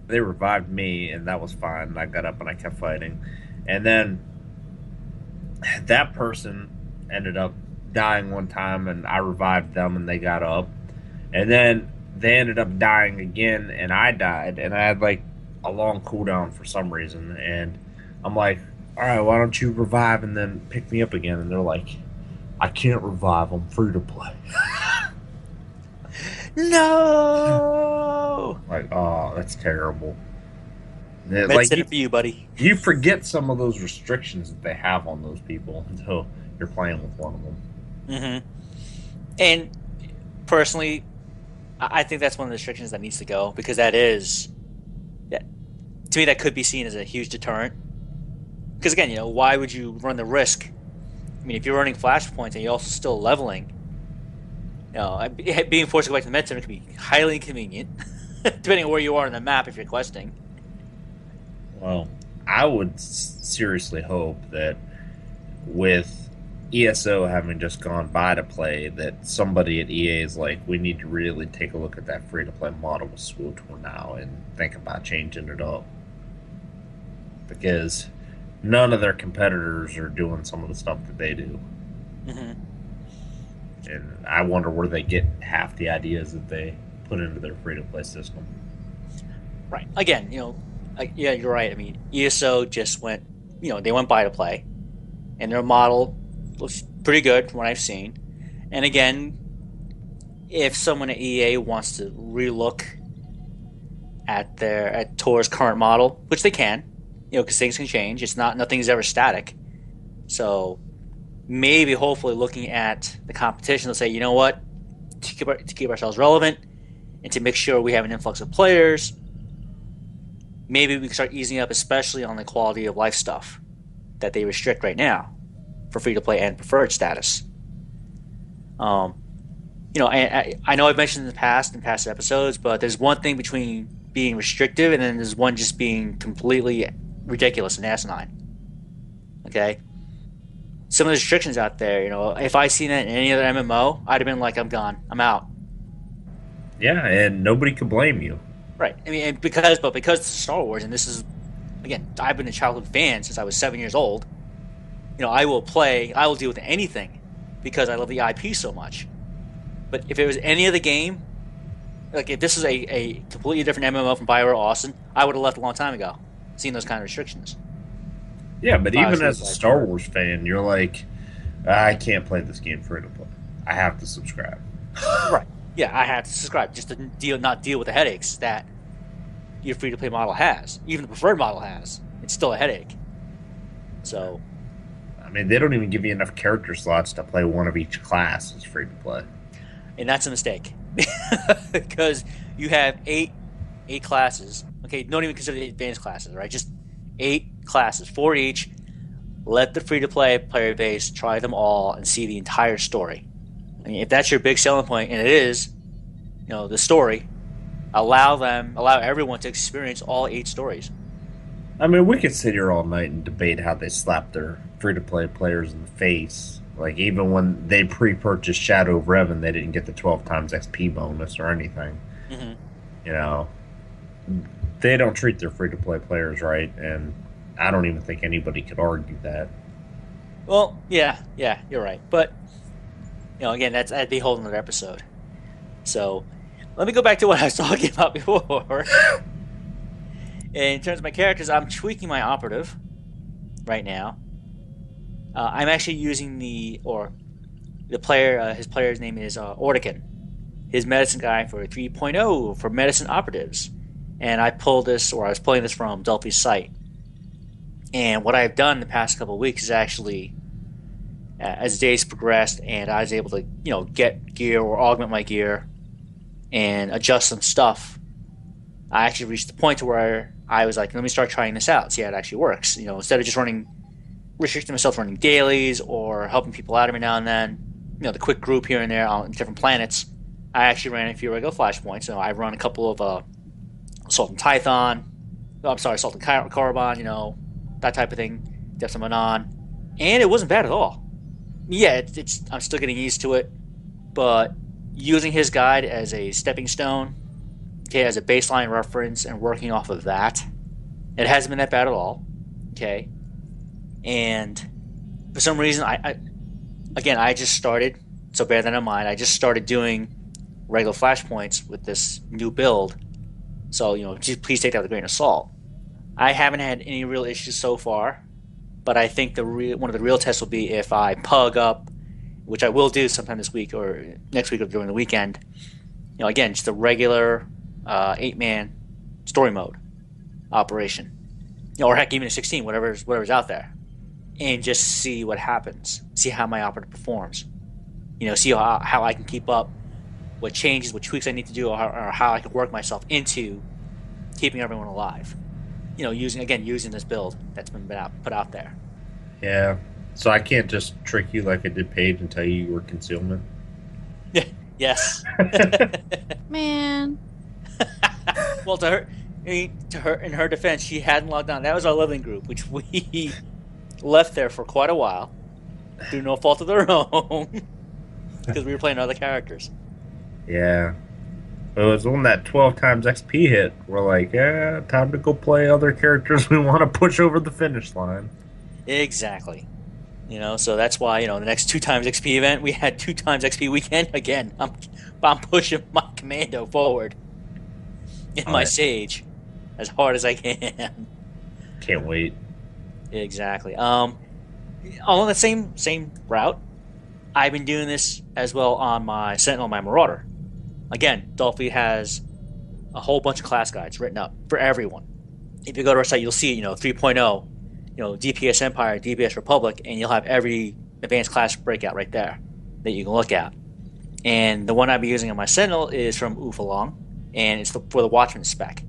they revived me, and that was fine. And I got up and I kept fighting, and then that person ended up dying one time, and I revived them, and they got up, and then they ended up dying again, and I died, and I had like a long cooldown for some reason, and I'm like, all right, why don't you revive and then pick me up again? And they're like, I can't revive, I'm free to play. No. Like, oh, that's terrible. That's it for you, buddy. You forget some of those restrictions that they have on those people until you're playing with one of them. Mm-hmm. And personally, I think that's one of the restrictions that needs to go, because to me, that could be seen as a huge deterrent. Because again, why would you run the risk? I mean, if you're running flashpoints and you're also still leveling, being forced to go back to the med center can be highly inconvenient, depending on where you are on the map if you're questing. Well, I would seriously hope that with ESO having just gone by to play, that somebody at EA is like, we need to really take a look at that free-to-play model with SWTOR now and think about changing it up. Because none of their competitors are doing some of the stuff that they do. Mm-hmm. And I wonder where they get half the ideas that they put into their free-to-play system. Right. Again, yeah, you're right. I mean, ESO just went, they went by to play, and their model looks pretty good from what I've seen. And again, if someone at EA wants to relook at Tor's current model, which they can, because things can change. Nothing's ever static. So maybe, hopefully, looking at the competition, they'll say, you know what, to keep ourselves relevant and to make sure we have an influx of players, maybe we can start easing up, especially on the quality of life stuff that they restrict right now for free-to-play and preferred status. I know I've mentioned in past episodes, but there's one thing between being restrictive and then there's one just being completely ridiculous and asinine. Okay? some of the restrictions out there, if I seen that in any other MMO, I'd have been like, I'm gone, I'm out. Yeah, and nobody could blame you. Right. I mean, because it's Star Wars, and this is, again, I've been a childhood fan since I was 7 years old. I will deal with anything because I love the IP so much. But if it was any other game, like if this is a completely different MMO from BioWare Austin, I would have left a long time ago, seeing those kind of restrictions. Yeah, but even as a Star Wars fan, you're like, I can't play this game free to play. I have to subscribe. Right. Yeah, I have to subscribe just to not deal with the headaches that your free to play model has. Even the preferred model has. It's still a headache. So, I mean, they don't even give you enough character slots to play one of each class as free to play. And that's a mistake. Because you have eight classes. Okay, don't even consider the advanced classes, right? Just 8 classes, 4 each. Let the free to play player base try them all and see the entire story. I mean, if that's your big selling point, and it is, the story, allow everyone to experience all 8 stories. I mean, we could sit here all night and debate how they slap their free-to-play players in the face. Like, even when they pre-purchased Shadow of Revan, they didn't get the 12 times XP bonus or anything. Mm-hmm. They don't treat their free-to-play players right, and I don't even think anybody could argue that. Well, yeah, you're right. But, again, that'd be a whole other episode. So, let me go back to what I was talking about before. In terms of my characters, I'm tweaking my operative right now. I'm actually using the player, his player's name is Ortican, his medicine guy for 3.0 for medicine operatives. And I was pulling this from Delphi's site. And what I've done the past couple of weeks is actually, as days progressed and I was able to, get gear or augment my gear and adjust some stuff, I actually reached the point to where I was like, let me start trying this out, see how it actually works. Instead of just restricting myself to running dailies or helping people out every now and then, the quick group here and there on different planets, I actually ran a few regular flashpoints. So I run a couple of Assault and Tython, Assault and Carbon, that type of thing, Depths of Manon, and it wasn't bad at all. Yeah, I'm still getting used to it, but using his guide as a stepping stone, okay, as a baseline reference and working off of that, it hasn't been that bad at all, okay? And for some reason, I just started, so bear that in mind, I just started doing regular flashpoints with this new build, so, please take that with a grain of salt. I haven't had any real issues so far, but I think one of the real tests will be if I pug up, which I will do sometime this week or next week or during the weekend, again, just a regular 8-man story mode operation, or heck, even a 16, whatever's out there, and just see what happens, see how my operative performs, see how I can keep up, what changes, what tweaks I need to do, or how I can work myself into keeping everyone alive. Using this build that's been put out there. Yeah. So I can't just trick you like I did Paige and tell you were concealment? Yes. Man. Well, in her defense, she hadn't logged on. That was our living group, which we left there for quite a while through no fault of their own because we were playing other characters. Yeah. It was when that 12 times XP hit. We're like, yeah, time to go play other characters we want to push over the finish line. Exactly. So that's why, the next 2 times XP event, we had 2 times XP weekend. Again, I'm pushing my commando forward in my Sage as hard as I can. Can't wait. Exactly. Along the same route, I've been doing this as well on my Sentinel and my Marauder. Again, Dolphy has a whole bunch of class guides written up for everyone. If you go to our site, you'll see, 3.0, DPS Empire, DPS Republic, and you'll have every advanced class breakout right there that you can look at. And the one I'll be using on my Sentinel is from Ufalong, and it's for the Watchman spec.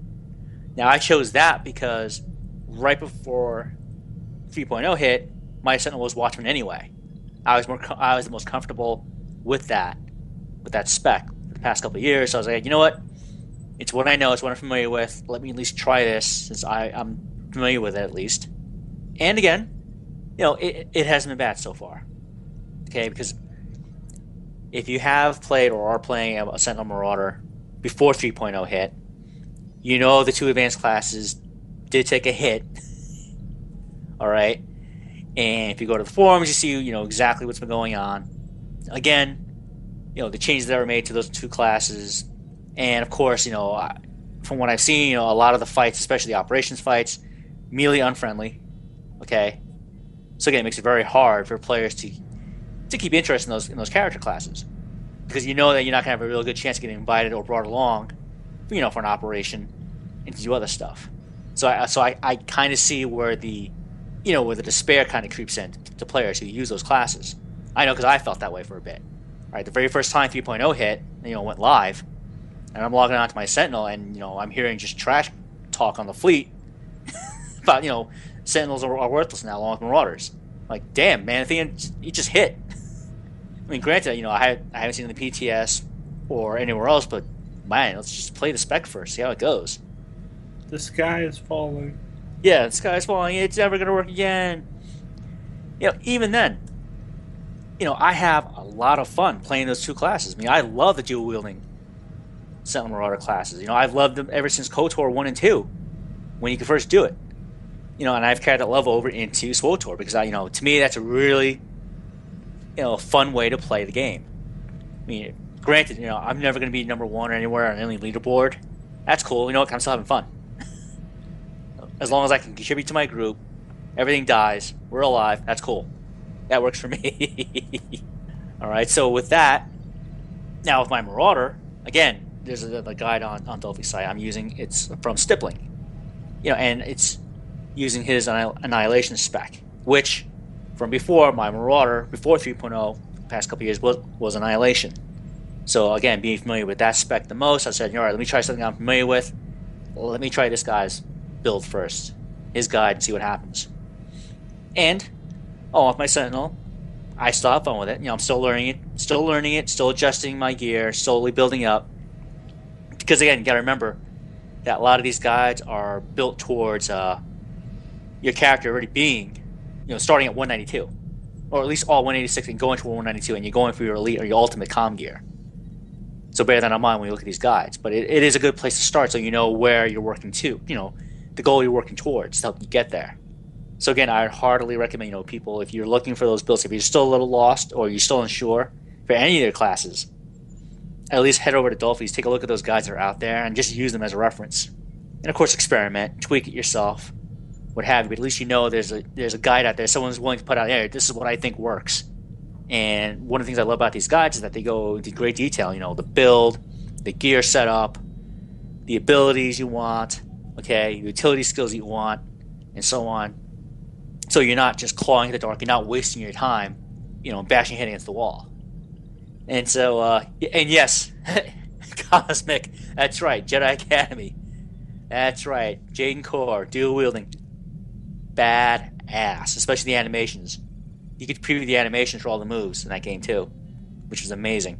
Now, I chose that because right before 3.0 hit, my Sentinel was Watchman anyway. I was the most comfortable with that spec for the past couple of years. So I was like, you know what? It's what I know. It's what I'm familiar with. Let me at least try this since I'm familiar with it at least. And again, it hasn't been bad so far. Okay, because if you have played or are playing a Sentinel Marauder before 3.0 hit, the 2 advanced classes did take a hit. All right, and if you go to the forums, you see exactly what's been going on. Again, the changes that were made to those 2 classes, and of course, from what I've seen, a lot of the fights, especially the operations fights, melee unfriendly. Okay, so again, it makes it very hard for players to keep interest in those character classes, because that you're not gonna have a real good chance of getting invited or brought along, for an operation and to do other stuff. So I kind of see where the despair kind of creeps in to players who use those classes. I know because I felt that way for a bit. All right, the very first time 3.0 hit, went live, and I'm logging on to my Sentinel, and I'm hearing just trash talk on the fleet about Sentinels are worthless now along with Marauders. Like, damn, man, I think it just hit. I mean, granted, I haven't seen it in the PTS or anywhere else, but man, let's just play the spec first, see how it goes. The sky is falling. Yeah, the sky is falling. It's never going to work again. Even then, I have a lot of fun playing those 2 classes. I mean, I love the dual wielding Sentinel Marauder classes. I've loved them ever since KOTOR 1 and 2, when you could first do it. And I've carried that love over into SWTOR because to me that's a really fun way to play the game. I mean, granted, I'm never going to be number 1 or anywhere on any leaderboard. That's cool. I'm still having fun. As long as I can contribute to my group, everything dies, we're alive, that's cool. That works for me. All right, so with that, now with my Marauder, again, there's a guide on Dolphy's site I'm using. It's from Stippling, and it's using his Annihilation spec, which from before, my Marauder, before 3.0, past couple years, was Annihilation. So again, being familiar with that spec the most, I said, all right, let me try something I'm familiar with. Let me try this guy's build first, his guide, and see what happens. And with my Sentinel, I still have fun with it. I'm still learning it, still adjusting my gear, slowly building up. Because again, you got to remember that a lot of these guides are built towards your character already being, starting at 192, or at least all 186 and going to 192, and you're going for your elite or your ultimate comm gear. So bear that in mind when you look at these guides. But it is a good place to start, so you know where you're working to. The goal you're working towards to help you get there. So again, I heartily recommend, people, if you're looking for those builds, if you're still a little lost or you're still unsure for any of their classes, at least head over to Dolphy's, take a look at those guides that are out there, and just use them as a reference. And of course, experiment, tweak it yourself, what have you. But at least there's a guide out there. Someone's willing to put out, hey, this is what I think works. And one of the things I love about these guides is that they go into great detail. The build, the gear setup, the abilities you want, okay, the utility skills you want, and so on. So you're not just clawing in the dark. You're not wasting your time, bashing your head against the wall. And so, and yes, Cosmic, that's right, Jedi Academy. That's right, Jaden Core, dual wielding. Bad ass, especially the animations. You could preview the animations for all the moves in that game too, which is amazing.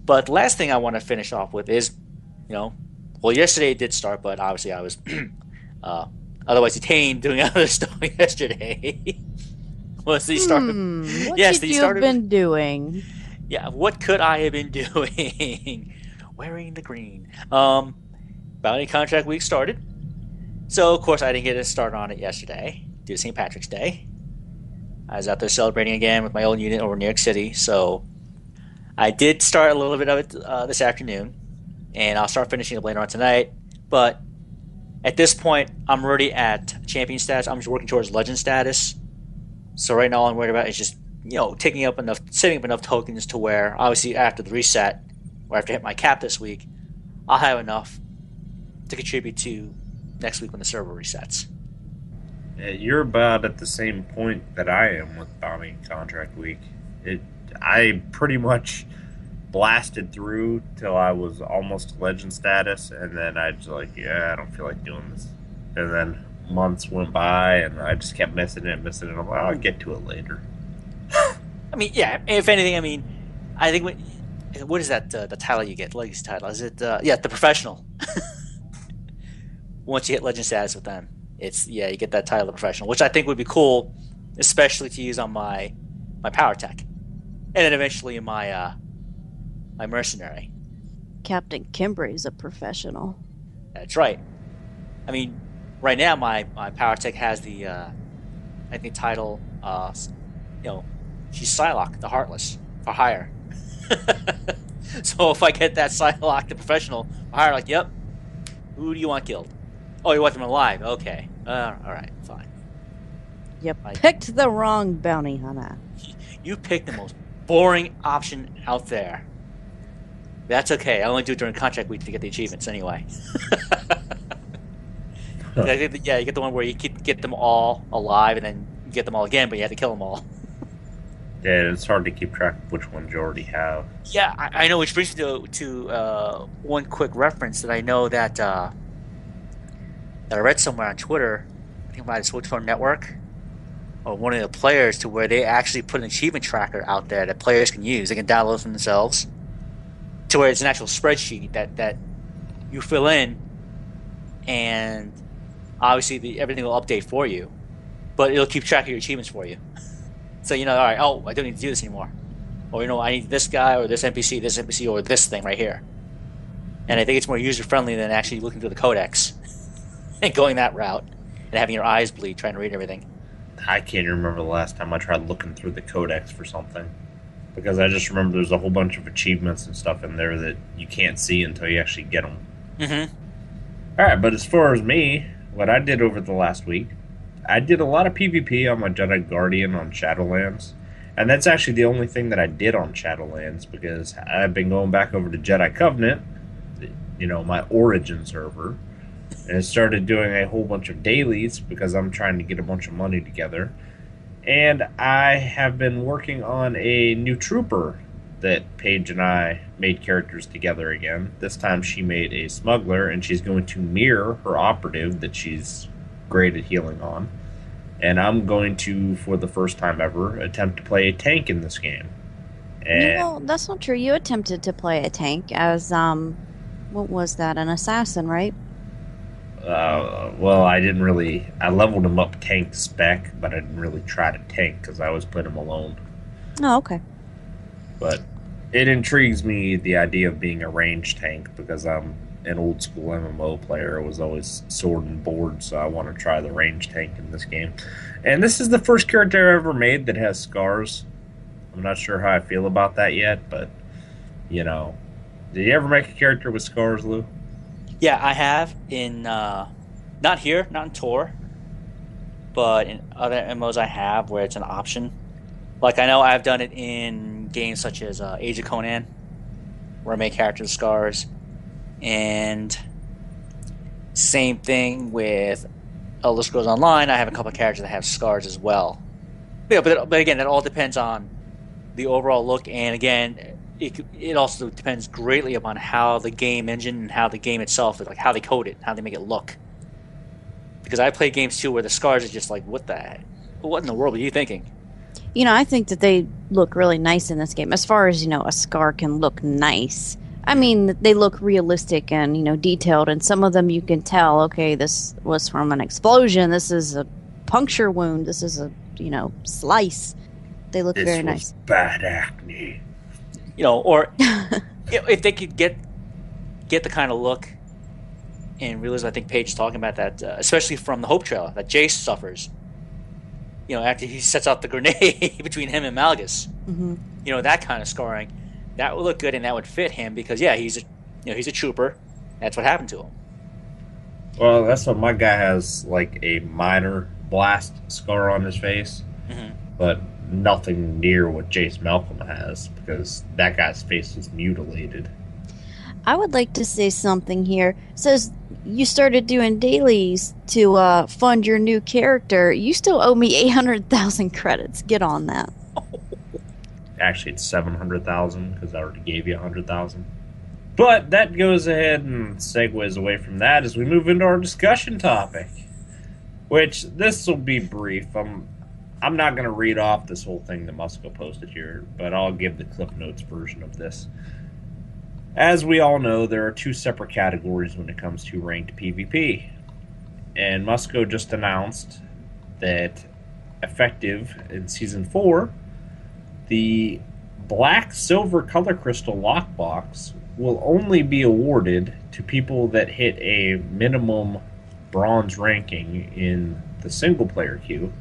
But the last thing I want to finish off with is, yesterday it did start, but obviously I was otherwise detained doing other stuff yesterday. What did you have been doing? Yeah, what could I have been doing? Wearing the green. Bounty contract week started. So, of course, I didn't get a start on it yesterday due to St. Patrick's Day. I was out there celebrating again with my old unit over in New York City. So, I did start a little bit of it this afternoon. And I'll start finishing it later on tonight. But at this point, I'm already at champion status. I'm just working towards legend status. So right now all I'm worried about is just, setting up enough tokens to where, obviously after the reset, or after I hit my cap this week, I'll have enough to contribute to next week when the server resets. Yeah, you're about at the same point that I am with Bounty Contract Week. I pretty much blasted through till I was almost legend status, and then I just I don't feel like doing this. And then months went by, and I just kept missing it. I'm like, I'll get to it later. I mean, yeah, if anything, I think what is that, the title you get, legacy title? Is it, the professional. Once you hit legend status with them, you get that title of professional, which I think would be cool, especially to use on my power tech, and then eventually my my mercenary. Captain Kimbrey is a professional. That's right. I mean, right now my power tech has the I think title she's Psylocke, the Heartless, for hire. So if I get that Psylocke, the professional, for hire, like, yep, who do you want killed? Oh, you want them alive? Okay. All right, fine. You picked the wrong bounty hunter. You picked the most boring option out there. That's okay. I only do it during contract week to get the achievements anyway. You get the one where you get them all alive and then you get them all again, but you have to kill them all. Yeah, it's hard to keep track of which ones you already have. Yeah, I know, which brings me to one quick reference that I know that I read somewhere on Twitter, I think by the Switchphone Network, or one of the players, to where they actually put an achievement tracker out there that players can use. They can download for themselves, to where it's an actual spreadsheet that you fill in, and obviously everything will update for you, but it'll keep track of your achievements for you. So all right, I don't need to do this anymore. Or I need this guy or this NPC or this thing right here. And I think it's more user-friendly than actually looking through the codex and going that route and having your eyes bleed trying to read everything. I can't remember the last time I tried looking through the codex for something. Because I just remember there's a whole bunch of achievements and stuff in there that you can't see until you actually get them. Mm-hmm. Alright, but as far as me, what I did over the last week, I did a lot of PvP on my Jedi Guardian on Shadowlands. And that's actually the only thing that I did on Shadowlands, because I've been going back over to Jedi Covenant, my origin server, and started doing a whole bunch of dailies because I'm trying to get a bunch of money together. And I have been working on a new trooper that Paige and I made characters together again. This time she made a smuggler, and she's going to mirror her operative that she's great at healing on. And I'm going to, for the first time ever, attempt to play a tank in this game. And No, that's not true. You attempted to play a tank as, what was that, an assassin, right? Well, I didn't really... I leveled him up tank spec, but I didn't really try to tank because I always played him alone. Oh, okay. But it intrigues me, the idea of being a ranged tank, because I'm an old school MMO player. I was always sword and board, so I want to try the range tank in this game. And this is the first character I ever made that has scars. I'm not sure how I feel about that yet, but, did you ever make a character with scars, Lou? Yeah, I have in not here, not in Tor, but in other MMOs I have where it's an option. Like I know I've done it in games such as Age of Conan, where I make characters with scars, and same thing with Elder Scrolls Online. I have a couple of characters that have scars as well. Yeah, but again, that all depends on the overall look, and again, it also depends greatly upon how the game engine and how the game itself, like how they code it, how they make it look. Because I play games too where the scars are just like, what in the world are you thinking? I think that they look really nice in this game. As far as, a scar can look nice. I mean, they look realistic and, detailed. And some of them you can tell, okay, this was from an explosion. This is a puncture wound. This is a, slice. They look very nice. This was bad acne. Or if they could get the kind of look and realism, I think Paige is talking about that, especially from the Hope trailer, that Jace suffers. After he sets out the grenade between him and Malgus. Mm-hmm. That kind of scarring, that would look good and that would fit him because he's a trooper. That's what happened to him. Well, that's what my guy has, like a minor blast scar on his face, but nothing near what Jace Malcolm has, because that guy's face was mutilated. I would like to say something here. It says you started doing dailies to fund your new character. You still owe me 800,000 credits. Get on that. Actually, it's 700,000 because I already gave you 100,000. But that goes ahead and segues away from that as we move into our discussion topic, which this will be brief. I'm not going to read off this whole thing that Musco posted here, but I'll give the Cliff Notes version of this. As we all know, there are two separate categories when it comes to ranked PvP. And Musco just announced that effective in Season 4, the black silver color crystal lockbox will only be awarded to people that hit a minimum bronze ranking in the single player queue,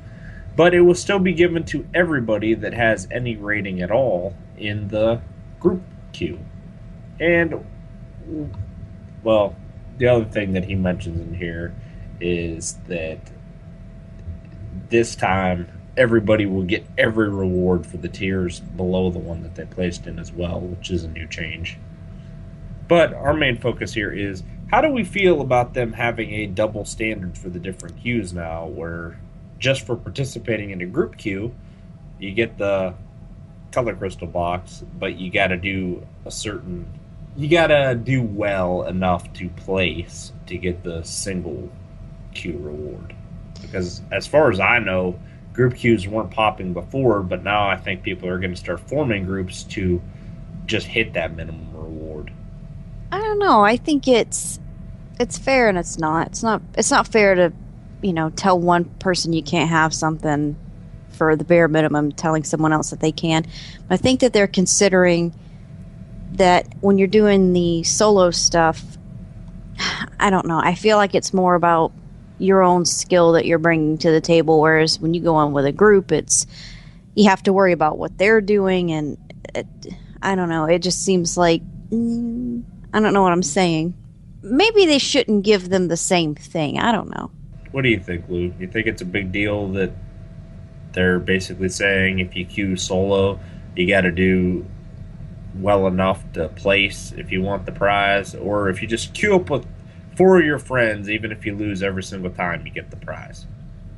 but it will still be given to everybody that has any rating at all in the group queue. And, well, the other thing that he mentions in here is that this time everybody will get every reward for the tiers below the one that they placed in as well, which is a new change. But our main focus here is, how do we feel about them having a double standard for the different queues now, where just for participating in a group queue, you get the color crystal box, but you got to do well enough to place to get the single queue reward. Because as far as I know, group queues weren't popping before, but now I think people are going to start forming groups to just hit that minimum reward. I don't know. I think it's fair and it's not. It's not fair to, tell one person you can't have something for the bare minimum, telling someone else that they can. I think that they're considering that when you're doing the solo stuff, I don't know. I feel like it's more about your own skill that you're bringing to the table, whereas when you go on with a group, you have to worry about what they're doing, and I don't know. It just seems like I don't know what I'm saying. Maybe they shouldn't give them the same thing. I don't know. What do you think, Lou? You think it's a big deal that they're basically saying if you queue solo, you got to do well enough to place if you want the prize, or if you just queue up with 4 of your friends, even if you lose every single time, you get the prize?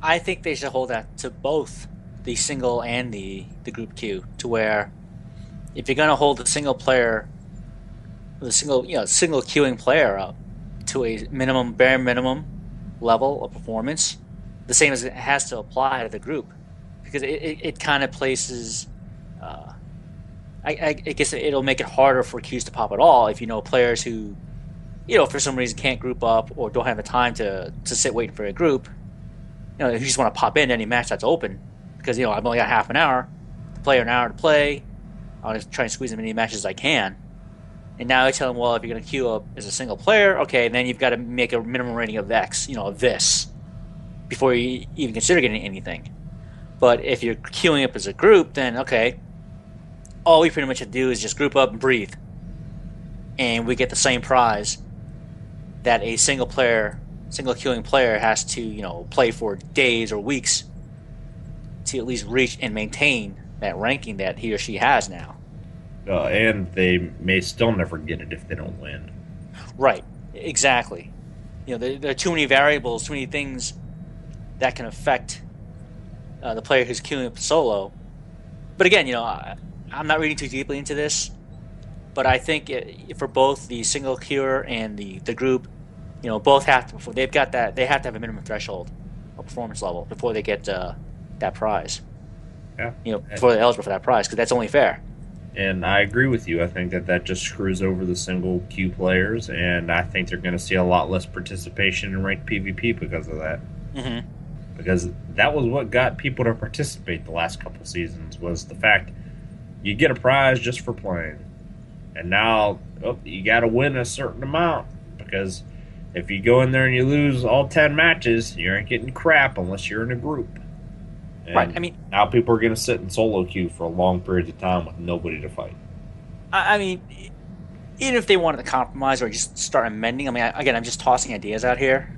I think they should hold that to both the single and the group queue, to where if you're going to hold the single queuing player up to a bare minimum level of performance, the same as it has to apply to the group, because it kind of places. I guess it'll make it harder for queues to pop at all if players who, for some reason can't group up or don't have the time to sit waiting for a group. If you just want to pop in any match that's open, because I've only got half an hour to play or an hour to play. I'll just try and squeeze as many matches as I can. And now I tell them, well, if you're going to queue up as a single player, okay, then you've got to make a minimum rating of X, of this, before you even consider getting anything. But if you're queuing up as a group, then okay, all we pretty much have to do is just group up and breathe, and we get the same prize that a single queuing player has to play for days or weeks to at least reach and maintain that ranking that he or she has now. And they may still never get it if they don't win. Right, exactly. There are too many variables, too many things that can affect the player who's queuing up solo. But again, I'm not reading too deeply into this, but I think for both the single queuer and the group, both have to, before they've got that, they have to have a minimum threshold or performance level before they get that prize. Yeah. Before they're eligible for that prize, because that's only fair. And I agree with you. I think that just screws over the single queue players, and I think they're going to see a lot less participation in ranked PvP because of that. Mm-hmm. Because that was what got people to participate the last couple seasons, was the fact you get a prize just for playing. And now you got to win a certain amount, because if you go in there and you lose all 10 matches, you ain't getting crap unless you're in a group. And right. Now people are going to sit in solo queue for a long period of time with nobody to fight. Even if they wanted to compromise or just start amending, I'm just tossing ideas out here.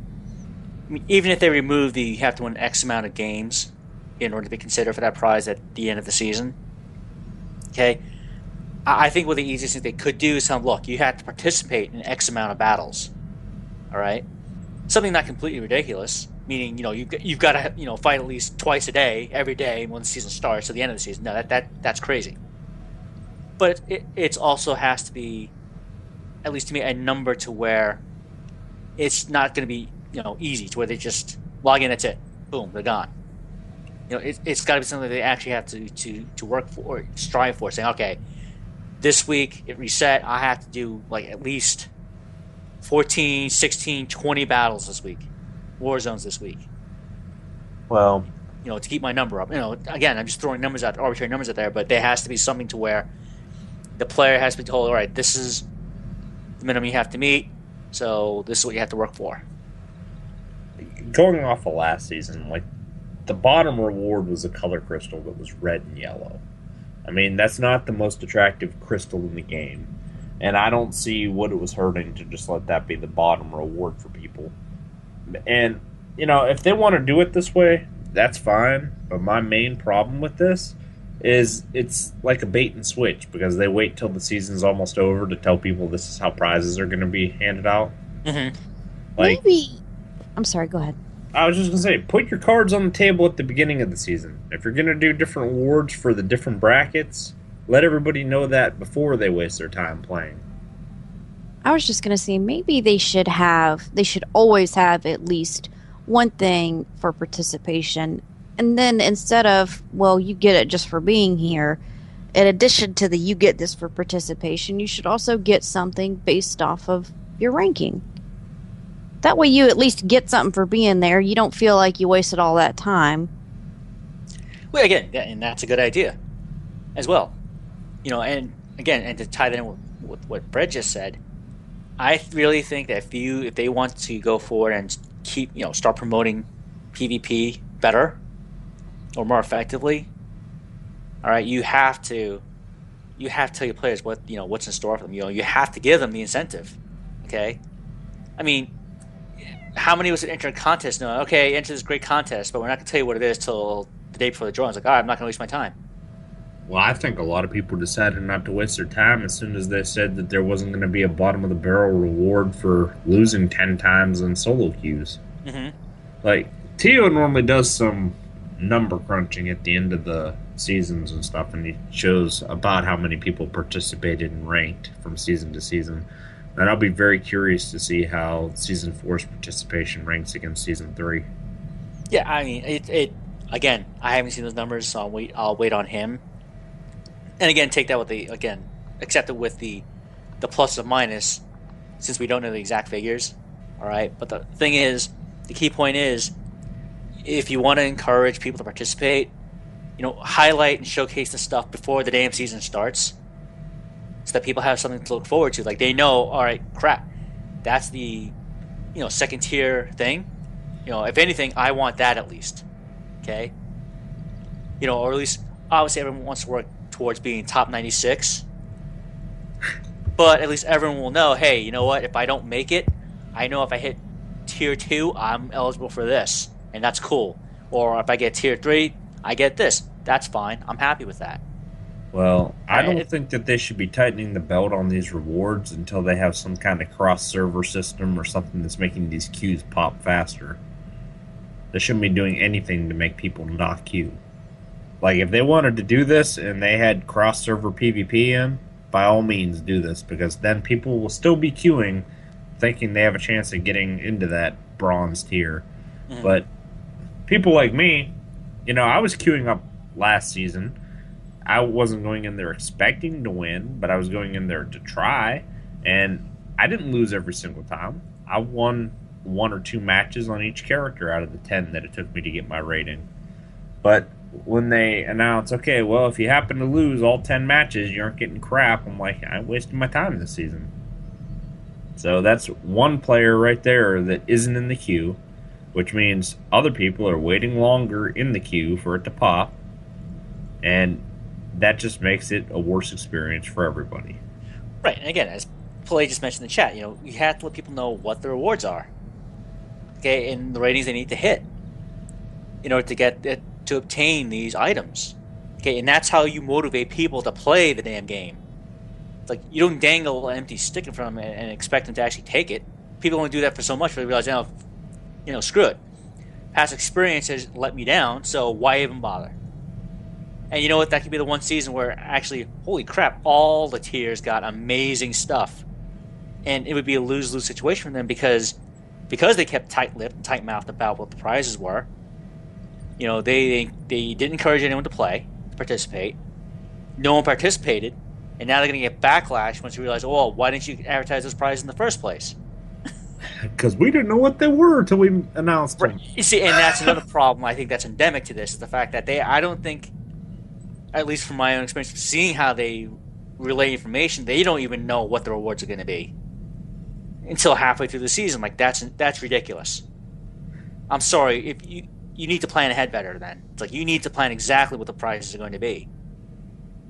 Even if they remove you have to win X amount of games in order to be considered for that prize at the end of the season, okay, I think what the easiest thing they could do is tell them, look, you have to participate in X amount of battles, all right? Something not completely ridiculous, meaning, you've got to, fight at least twice a day, every day when the season starts to the end of the season. No, that's crazy. But it also has to be, at least to me, a number to where it's not going to be, easy, to where they just log in, that's it, boom, they're gone. It's got to be something they actually have to work for, or strive for, saying, okay, this week it reset, I have to do at least 14, 16, 20 battles this week, war zones this week. Well, to keep my number up. Again, I'm just throwing numbers out, arbitrary numbers out there, but there has to be something to where the player has to be told, all right, this is the minimum you have to meet, so this is what you have to work for. Going off of last season, like, the bottom reward was a color crystal that was red and yellow. I mean, that's not the most attractive crystal in the game, and I don't see what it was hurting to just let that be the bottom reward for people. And, if they want to do it this way, that's fine, but my main problem with this is it's like a bait and switch, because they wait till the season's almost over to tell people this is how prizes are going to be handed out. Mm-hmm. Maybe. I'm sorry, go ahead. I was just going to say, put your cards on the table at the beginning of the season. If you're going to do different awards for the different brackets, let everybody know that before they waste their time playing. I was just going to say, maybe they should always have at least one thing for participation. And then instead of, well, you get it just for being here, in addition to the you get this for participation, you should also get something based off of your ranking. That way you at least get something for being there. You don't feel like you wasted all that time. Well, again, and that's a good idea as well. And again, and to tie that in with what Fred just said, I really think that if they want to go forward and keep, start promoting PvP better or more effectively, all right, you have to tell your players what's in store for them. You have to give them the incentive. Okay, I mean, how many of us enter a contest? No, okay, enter this great contest, but we're not going to tell you what it is till the day before the draw. It's like, all right, I'm not going to waste my time. Well, I think a lot of people decided not to waste their time as soon as they said that there wasn't going to be a bottom-of-the-barrel reward for losing 10 times in solo queues. Mm-hmm. Like, Tio normally does some number crunching at the end of the seasons and stuff, and he shows about how many people participated and ranked from season to season. And I'll be very curious to see how Season 4's participation ranks against Season 3. Yeah, I mean, it again, I haven't seen those numbers, so I'll wait on him. And again, take that with accept it with the plus or minus, since we don't know the exact figures. All right, but the thing is, the key point is, if you want to encourage people to participate, highlight and showcase the stuff before the damn season starts, so that people have something to look forward to. Like, they know, all right, crap, that's the second tier thing. If anything, I want that at least. Okay, or at least obviously everyone wants to work towards being top 96, but at least everyone will know, hey, you know what, if I don't make it, I know if I hit tier 2, I'm eligible for this, and that's cool. Or if I get tier 3, I get this. That's fine. I'm happy with that. Well, I don't think that they should be tightening the belt on these rewards until they have some kind of cross-server system or something that's making these queues pop faster. They shouldn't be doing anything to make people not queue. Like, if they wanted to do this and they had cross-server PvP in, by all means do this, because then people will still be queuing thinking they have a chance of getting into that bronze tier. Mm-hmm. But people like me, I was queuing up last season. I wasn't going in there expecting to win, but I was going in there to try, and I didn't lose every single time. I won 1 or 2 matches on each character out of the 10 that it took me to get my rating. But when they announce, okay, well, if you happen to lose all 10 matches, you aren't getting crap, I'm like, I wasted my time this season. So that's one player right there that isn't in the queue, which means other people are waiting longer in the queue for it to pop, and that just makes it a worse experience for everybody. Right, and again, as Play just mentioned in the chat, you have to let people know what the rewards are, okay, and the ratings they need to hit in order to get it, to obtain these items, okay, and that's how you motivate people to play the damn game. It's like, you don't dangle an empty stick in front of them and expect them to actually take it. People only do that for so much, but they realize, screw it. Past experience has let me down, so why even bother? And you know what? That could be the one season where actually, holy crap, all the tiers got amazing stuff. And it would be a lose-lose situation for them because they kept tight-lipped and tight-mouthed about what the prizes were. They didn't encourage anyone to participate. No one participated. And now they're going to get backlash once you realize, why didn't you advertise those prizes in the first place? Because we didn't know what they were until we announced them. You see, and that's another problem I think that's endemic to this, is the fact that I don't think, at least from my own experience, seeing how they relay information, they don't even know what the rewards are going to be until halfway through the season. Like, that's ridiculous. I'm sorry, if you need to plan ahead better then. It's like, you need to plan exactly what the prizes are going to be.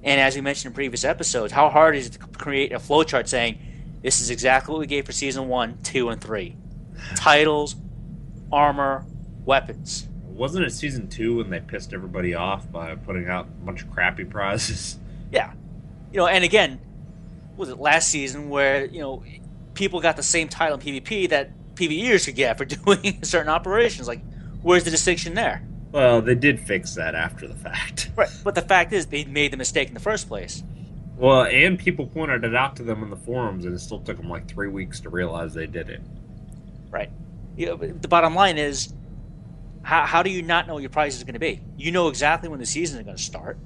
And as we mentioned in previous episodes, how hard is it to create a flowchart saying, this is exactly what we gave for Season 1, 2, and 3. Titles, armor, weapons. Wasn't it Season 2 when they pissed everybody off by putting out a bunch of crappy prizes? Yeah. And again, was it last season where, people got the same title in PvP that PvEers could get for doing certain operations? Like, where's the distinction there? Well, they did fix that after the fact. Right, but the fact is, they made the mistake in the first place. Well, and people pointed it out to them in the forums, and it still took them like 3 weeks to realize they did it. Right. The bottom line is, how do you not know what your prizes are going to be? You know exactly when the season is going to start.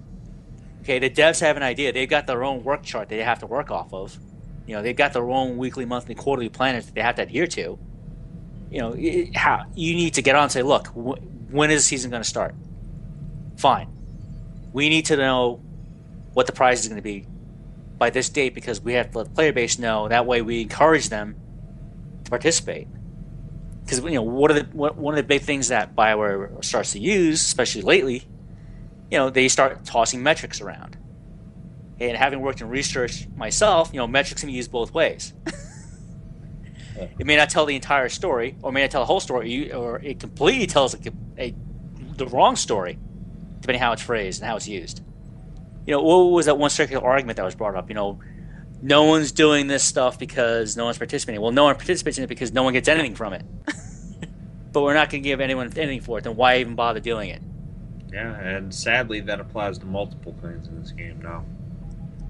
Okay, the devs have an idea. They've got their own work chart they have to work off of. They've got their own weekly, monthly, quarterly planners that they have to adhere to. You need to get on and say, look, when is the season going to start? Fine. We need to know what the prize is going to be by this date, because we have to let the player base know. That way we encourage them to participate. Because one of the big things that BioWare starts to use, especially lately, they start tossing metrics around. And having worked in research myself, metrics can be used both ways. It may not tell the entire story, or may not tell the whole story, or it completely tells the wrong story, depending how it's phrased and how it's used. What was that one circular argument that was brought up? No one's doing this stuff because no one's participating. Well, no one participates in it because no one gets anything from it. But we're not going to give anyone anything for it, then why even bother doing it? Yeah, and sadly that applies to multiple things in this game now.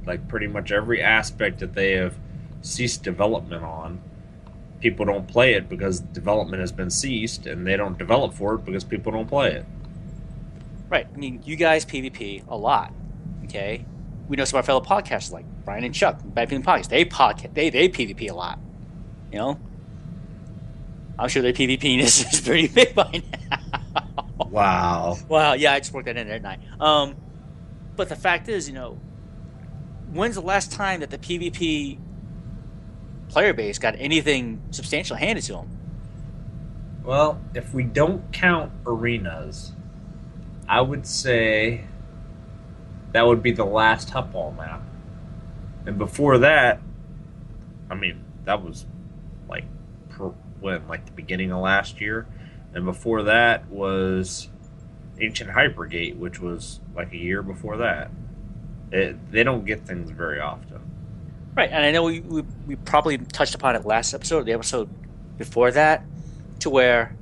Like, pretty much every aspect that they have ceased development on, people don't play it because development has been ceased, and they don't develop for it because people don't play it. Right. I mean, you guys PvP a lot, okay? We know some of our fellow podcasters like Brian and Chuck, Bad Feeling Podcast. They PvP a lot, I'm sure their PvP is pretty big by now. Wow. Wow, yeah, I just worked that in there, didn't I? But the fact is, when's the last time that the PvP player base got anything substantial handed to them? Well, if we don't count arenas, I would say that would be the last Hupball map. And before that, I mean, that was like the beginning of last year. And before that was Ancient Hypergate, which was like a year before that. They don't get things very often. Right, and I know we probably touched upon it last episode, or the episode before that, to where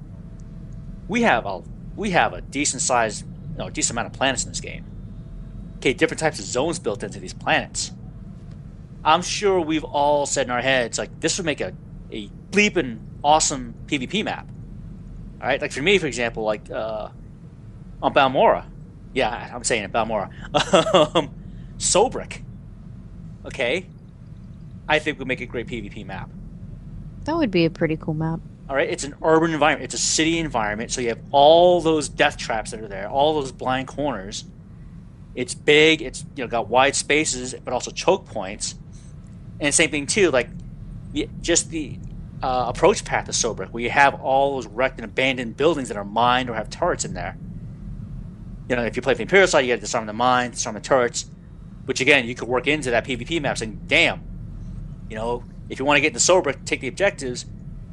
we have a decent size, decent amount of planets in this game. Okay, different types of zones built into these planets. I'm sure we've all said in our heads, like, this would make a bleeping awesome PvP map. All right, like for me, for example, like on Balmora. Yeah, I'm saying it, Balmora. Sobrik. Okay, I think would make a great PvP map. That would be a pretty cool map. All right, it's an urban environment. It's a city environment, so you have all those death traps that are there, all those blind corners. It's big. It's got wide spaces, but also choke points. And same thing too, like just the approach path to Sobrik, where you have all those wrecked and abandoned buildings that are mined or have turrets in there. If you play the Imperial side, you got to disarm the mines, disarm the turrets, which again you could work into that PvP map, saying, "Damn, if you want to get into Sobrik, take the objectives,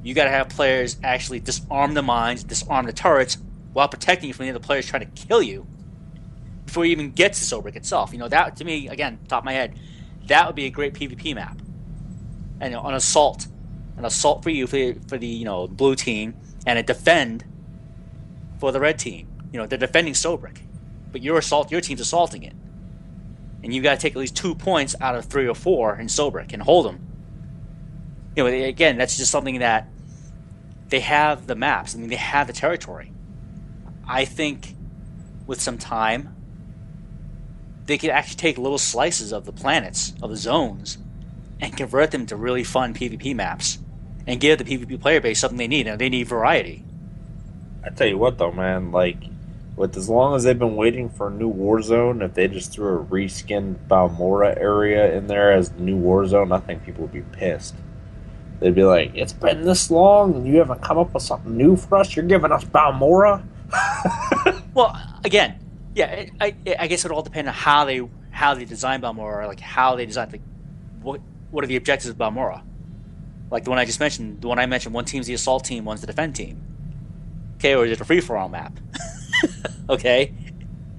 you got to have players actually disarm the mines, disarm the turrets, while protecting you from the other players trying to kill you before you even get to Sobrik itself." That to me, again, top of my head, that would be a great PvP map. And an assault for you for the blue team, and a defend for the red team. They're defending Sobrik, but your team's assaulting it, and you got to take at least 2 points out of 3 or 4 in Sobrik and hold them. Again, that's just something that they have the maps. I mean, they have the territory. I think with some time, they could actually take little slices of the planets, of the zones, and convert them to really fun PvP maps. and give the PvP player base something they need. And they need variety. I tell you what, though, man, like, with as long as they've been waiting for a new Warzone, if they just threw a reskinned Balmora area in there as the new Warzone, I think people would be pissed. They'd be like, it's been this long and you haven't come up with something new for us? You're giving us Balmora? Well, again, yeah, I guess it would all depend on how they design Balmora, like how they design, like what are the objectives of Balmora? Like the one I just mentioned, one team's the assault team, one's the defend team. Okay, or is it a free-for-all map? Okay.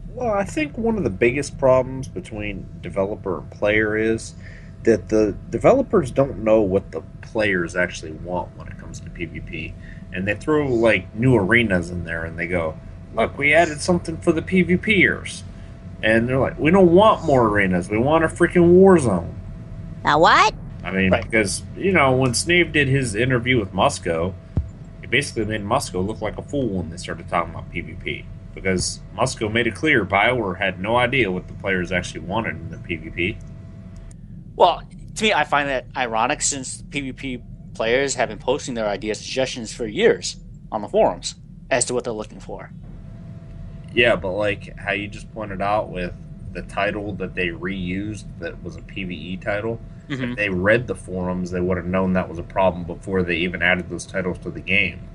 Well, I think one of the biggest problems between developer and player is that the developers don't know what the players actually want when it comes to PvP. And they throw, like, new arenas in there and they go, look, we added something for the PvPers. And they're like, we don't want more arenas. We want a freaking Warzone. Now what? I mean, Right. Because, when Snave did his interview with Musco, he basically made Musco look like a fool when they started talking about PvP. Because Musco made it clear BioWare had no idea what the players actually wanted in the PvP. Well, to me, I find that ironic since PvP players have been posting their ideas, suggestions for years on the forums as to what they're looking for. Yeah, but like how you just pointed out with the title that they reused that was a PvE title, if they read the forums, they would have known that was a problem before they even added those titles to the game.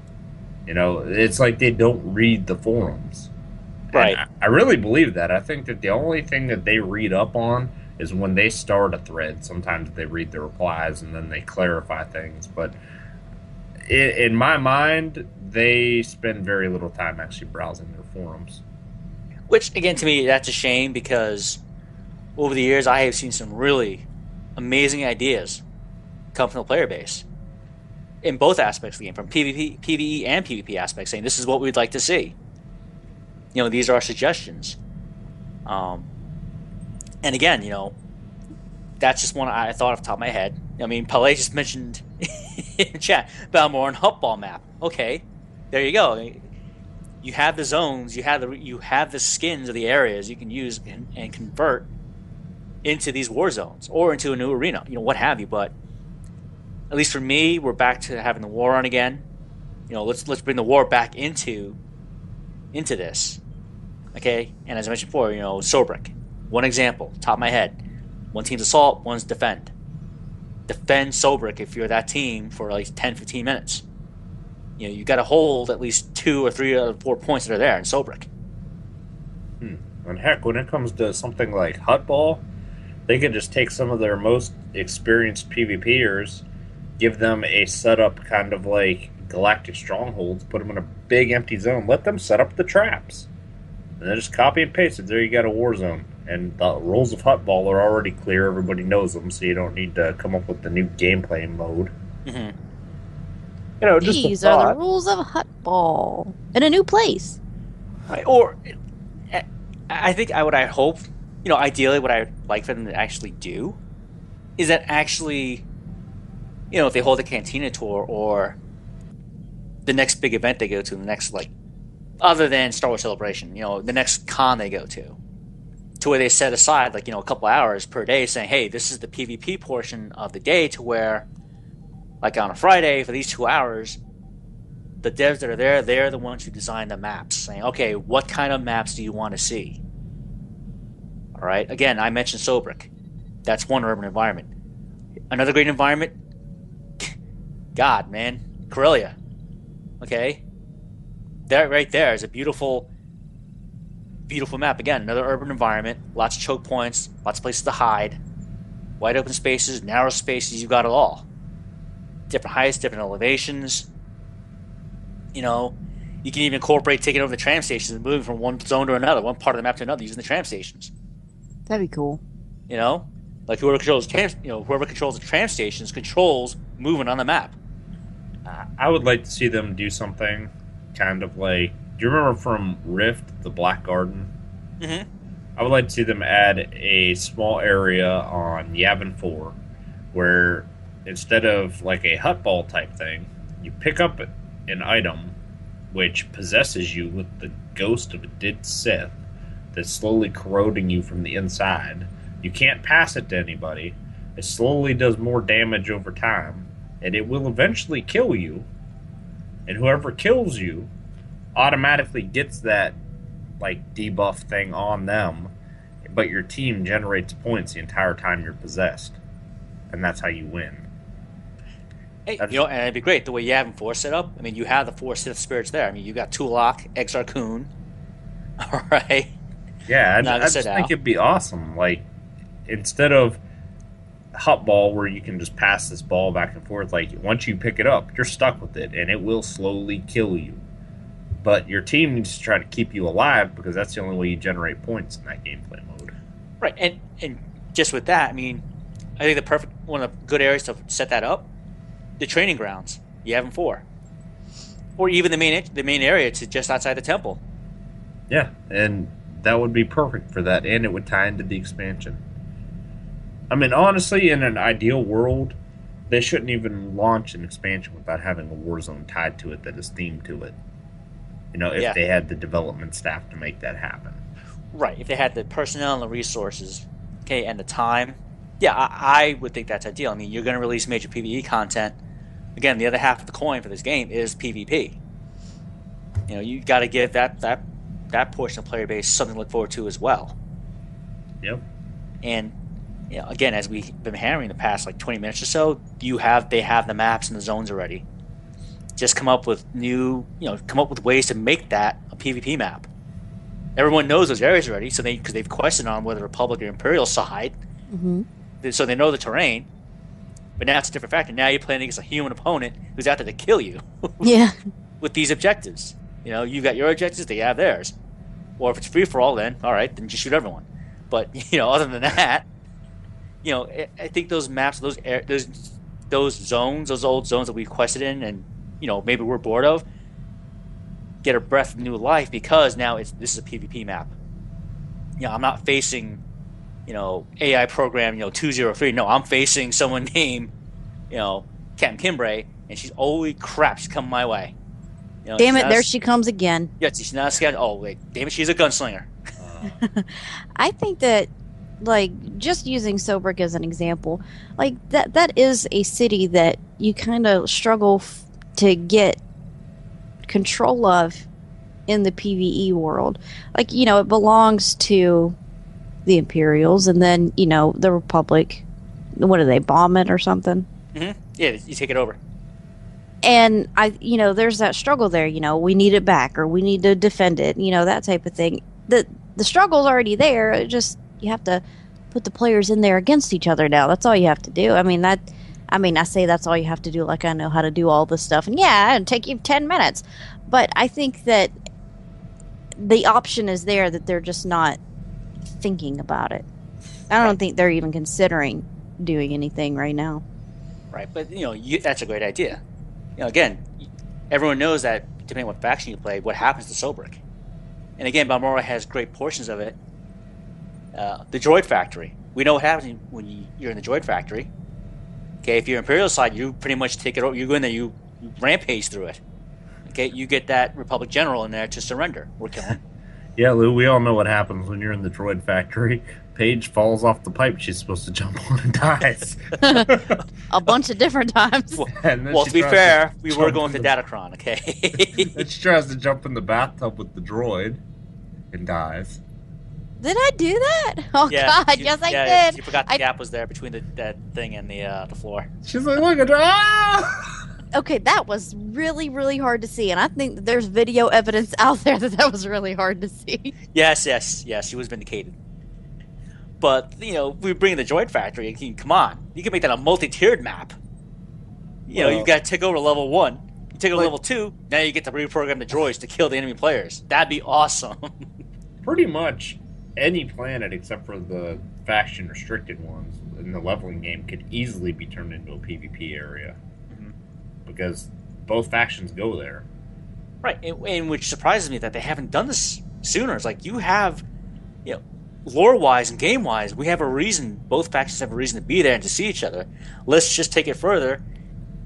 It's like they don't read the forums. Right. And I really believe that. I think that the only thing that they read up on is when they start a thread. Sometimes they read the replies and then they clarify things. But in my mind, they spend very little time actually browsing their forums. Which, again, to me, that's a shame because over the years I have seen some really amazing ideas come from the player base in both aspects of the game, from PvP, PvE, and PvP aspects, saying this is what we'd like to see. These are our suggestions. And again, that's just one I thought off the top of my head. I mean, Pele just mentioned in chat Balmora and Hutball map. Okay, there you go. You have the zones, you have the skins of the areas you can use and convert into these war zones or into a new arena, what have you. But at least for me, we're back to having the war on again. Let's bring the war back into this. Okay, and as I mentioned before, Sobrik, one example, top of my head. One team's assault, one's defend. Defend Sobrik if you're that team for like 10, 15 minutes. You got to hold at least 2 or 3 or 4 points that are there in Sobrik. And heck, when it comes to something like Hutball, they could just take some of their most experienced PvPers, give them a setup kind of like Galactic Strongholds, put them in a big empty zone, let them set up the traps. And then just copy and paste it. There you got a war zone. And the rules of Hutball are already clear. Everybody knows them, so you don't need to come up with the new gameplay mode. Mm-hmm. Just These are the rules of Hutball in a new place. Or I think I hope, ideally what I'd like for them to actually do is that actually, if they hold a Cantina tour or the next big event they go to, the next, other than Star Wars Celebration, the next con they go to where they set aside, a couple hours per day saying, hey, this is the PvP portion of the day, to where, on a Friday, for these 2 hours, the devs that are there, they're the ones who design the maps, saying, okay, what kind of maps do you want to see? All right. Again, I mentioned Sobrik. That's one urban environment. Another great environment, God, man, Corellia. Okay? That right there is a beautiful, beautiful map. Again, another urban environment, lots of choke points, lots of places to hide, wide open spaces, narrow spaces, you got it all. Different heights, different elevations. You can even incorporate taking over the tram stations and moving from one zone to another, one part of the map to another, using the tram stations. That'd be cool. Whoever controls the tram stations controls movement on the map. I would like to see them do something kind of like, do you remember from Rift, the Black Garden? Mm-hmm. I would like to see them add a small area on Yavin 4 where instead of like a Hutball type thing, you pick up an item which possesses you with the ghost of a dead Sith that's slowly corroding you from the inside. You can't pass it to anybody. It slowly does more damage over time. and it will eventually kill you. And whoever kills you automatically gets that like debuff thing on them, but your team generates points the entire time you're possessed, and that's how you win. Hey, and it'd be great the way you have them 4 set up. I mean, you have the 4 Sith spirits there. I mean, you got Tulak, Exar Kun. All right. Yeah, I just think it'd be awesome. Like, instead of hot ball where you can just pass this ball back and forth, like once you pick it up, you're stuck with it, and it will slowly kill you. But your team needs to try to keep you alive because that's the only way you generate points in that gameplay mode. Right, and just with that, I mean, I think one of the good areas to set that up, the training grounds. You have them 4, or even the main area to just outside the temple. Yeah, and that would be perfect for that, and it would tie into the expansion. I mean, honestly, in an ideal world, they shouldn't even launch an expansion without having a war zone tied to it that is themed to it. You know, if they had the development staff to make that happen. Right, if they had the personnel and the resources, okay, and the time. Yeah, I would think that's ideal. I mean, you're going to release major PvE content. Again, the other half of the coin for this game is PvP. You know, you got to give that portion of the player base something to look forward to as well. Yep. And you know, again, as we've been hammering the past like 20 minutes or so, they have the maps and the zones already. Just come up with ways to make that a PvP map. Everyone knows those areas already, so because they've questioned on whether Republic or Imperial side, so they know the terrain. But now it's a different factor. Now you're playing against a human opponent who's out there to kill you. Yeah. With these objectives. You know, you've got your objectives, they have theirs. Or if it's free for all, then all right, then just shoot everyone. But you know, other than that, you know, I think those maps, those zones, those old zones that we quested in, and you know, maybe we're bored of, get a breath of new life because now this is a PvP map. You know, I'm not facing, you know, AI program, you know, 203. No, I'm facing someone named, you know, Captain Kimbray, and she's, holy crap, she's coming my way. You know, damn it, there she comes again. Yeah, she's not a scout. Oh, wait, damn it, she's a gunslinger. I think that, like, just using Sobrik as an example, like, that is a city that you kind of struggle to get control of in the PvE world. Like, you know, it belongs to the Imperials, and then, you know, the Republic, what do they, bomb it or something? Mm-hmm. Yeah, you take it over. And there's that struggle there, you know, we need it back, or we need to defend it, you know, that type of thing. The struggle's already there. It just, you have to put the players in there against each other now. That's all you have to do. I say that's all you have to do, like I know how to do all this stuff. And yeah, it'll take you 10 minutes. But I think that the option is there, that they're just not thinking about it. I don't think they're even considering doing anything right now. Right, but you know, that's a great idea. You know, again, everyone knows that depending on what faction you play, what happens to Sobrik. And again, Balmorra has great portions of it. The droid factory. We know what happens when you're in the droid factory. Okay, if you're Imperial side, you pretty much take it over. You go in there, you rampage through it. Okay, you get that Republic general in there to surrender. We're killing. Yeah, Lou, we all know what happens when you're in the droid factory. Paige falls off the pipe she's supposed to jump on and dies. A bunch of different times. Well, to be fair, we were going to Datacron, okay? Then she tries to jump in the bathtub with the droid and dies. Did I do that? Oh, yeah, God, yes, I did. You forgot the gap was there between that thing and the floor. She's like, look at her. Ah! Okay, that was really, really hard to see, and I think that there's video evidence out there that was really hard to see. Yes, she was vindicated. But, you know, we bring the droid factory, and come on, you can make that a multi-tiered map. You know, you got to take over level 1. You take over level 2, now you get to reprogram the droids to kill the enemy players. That'd be awesome. Pretty much any planet except for the faction-restricted ones in the leveling game could easily be turned into a PvP area. Because both factions go there. Right, and which surprises me that they haven't done this sooner. It's like, you have, you know, lore-wise and game-wise, we have a reason, both factions have a reason to be there and to see each other. Let's just take it further.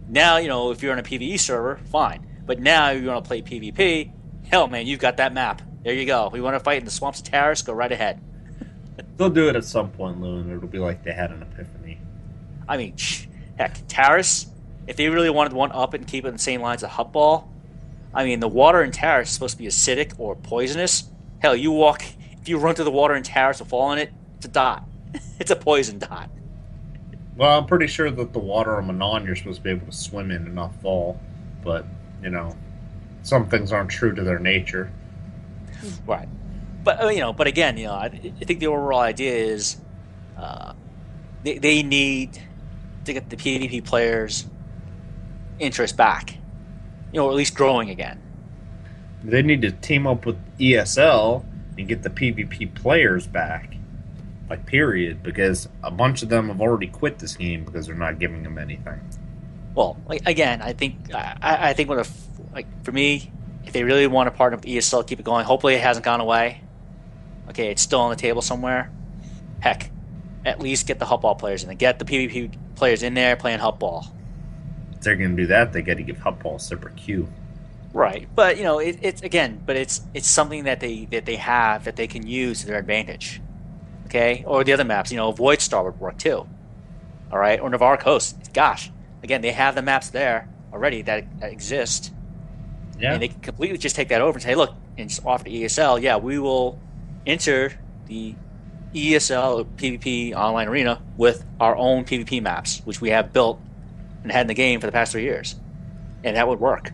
Now, you know, if you're on a PvE server, fine. But now you want to play PvP, hell, man, you've got that map. There you go. We want to fight in the swamps of Taris, go right ahead. They'll do it at some point, Lou, and it'll be like they had an epiphany. I mean, heck, Taris, if they really wanted one up and keep it in the same lines of Huttball, I mean, the water in Terrace is supposed to be acidic or poisonous. Hell, if you run through the water in Terrace or fall in it, it's a dot. It's a poison dot. Well, I'm pretty sure that the water on Manon you're supposed to be able to swim in and not fall. But, some things aren't true to their nature. Right. But, but again, I think the overall idea is they need to get the PvP players' interest back. Or at least growing again. They need to team up with ESL and get the PvP players back. Like, period. Because a bunch of them have already quit this game because they're not giving them anything. Well, again, I think for me, if they really want to partner with ESL, keep it going. Hopefully it hasn't gone away. Okay, it's still on the table somewhere. Heck, at least get the Huttball players in there. Get the PvP players in there playing Huttball. If they're going to do that, they got to give Huttball a separate queue. Right, but it's something that they have that they can use to their advantage. Okay, or the other maps, Void Star would work too. All right, or Navarre Coast. Gosh, again, they have the maps there already that exist. Yeah, and they can completely just take that over and say, look, and just offer to ESL. Yeah, we will enter the ESL PvP online arena with our own PvP maps, which we have built and had in the game for the past 3 years, and that would work.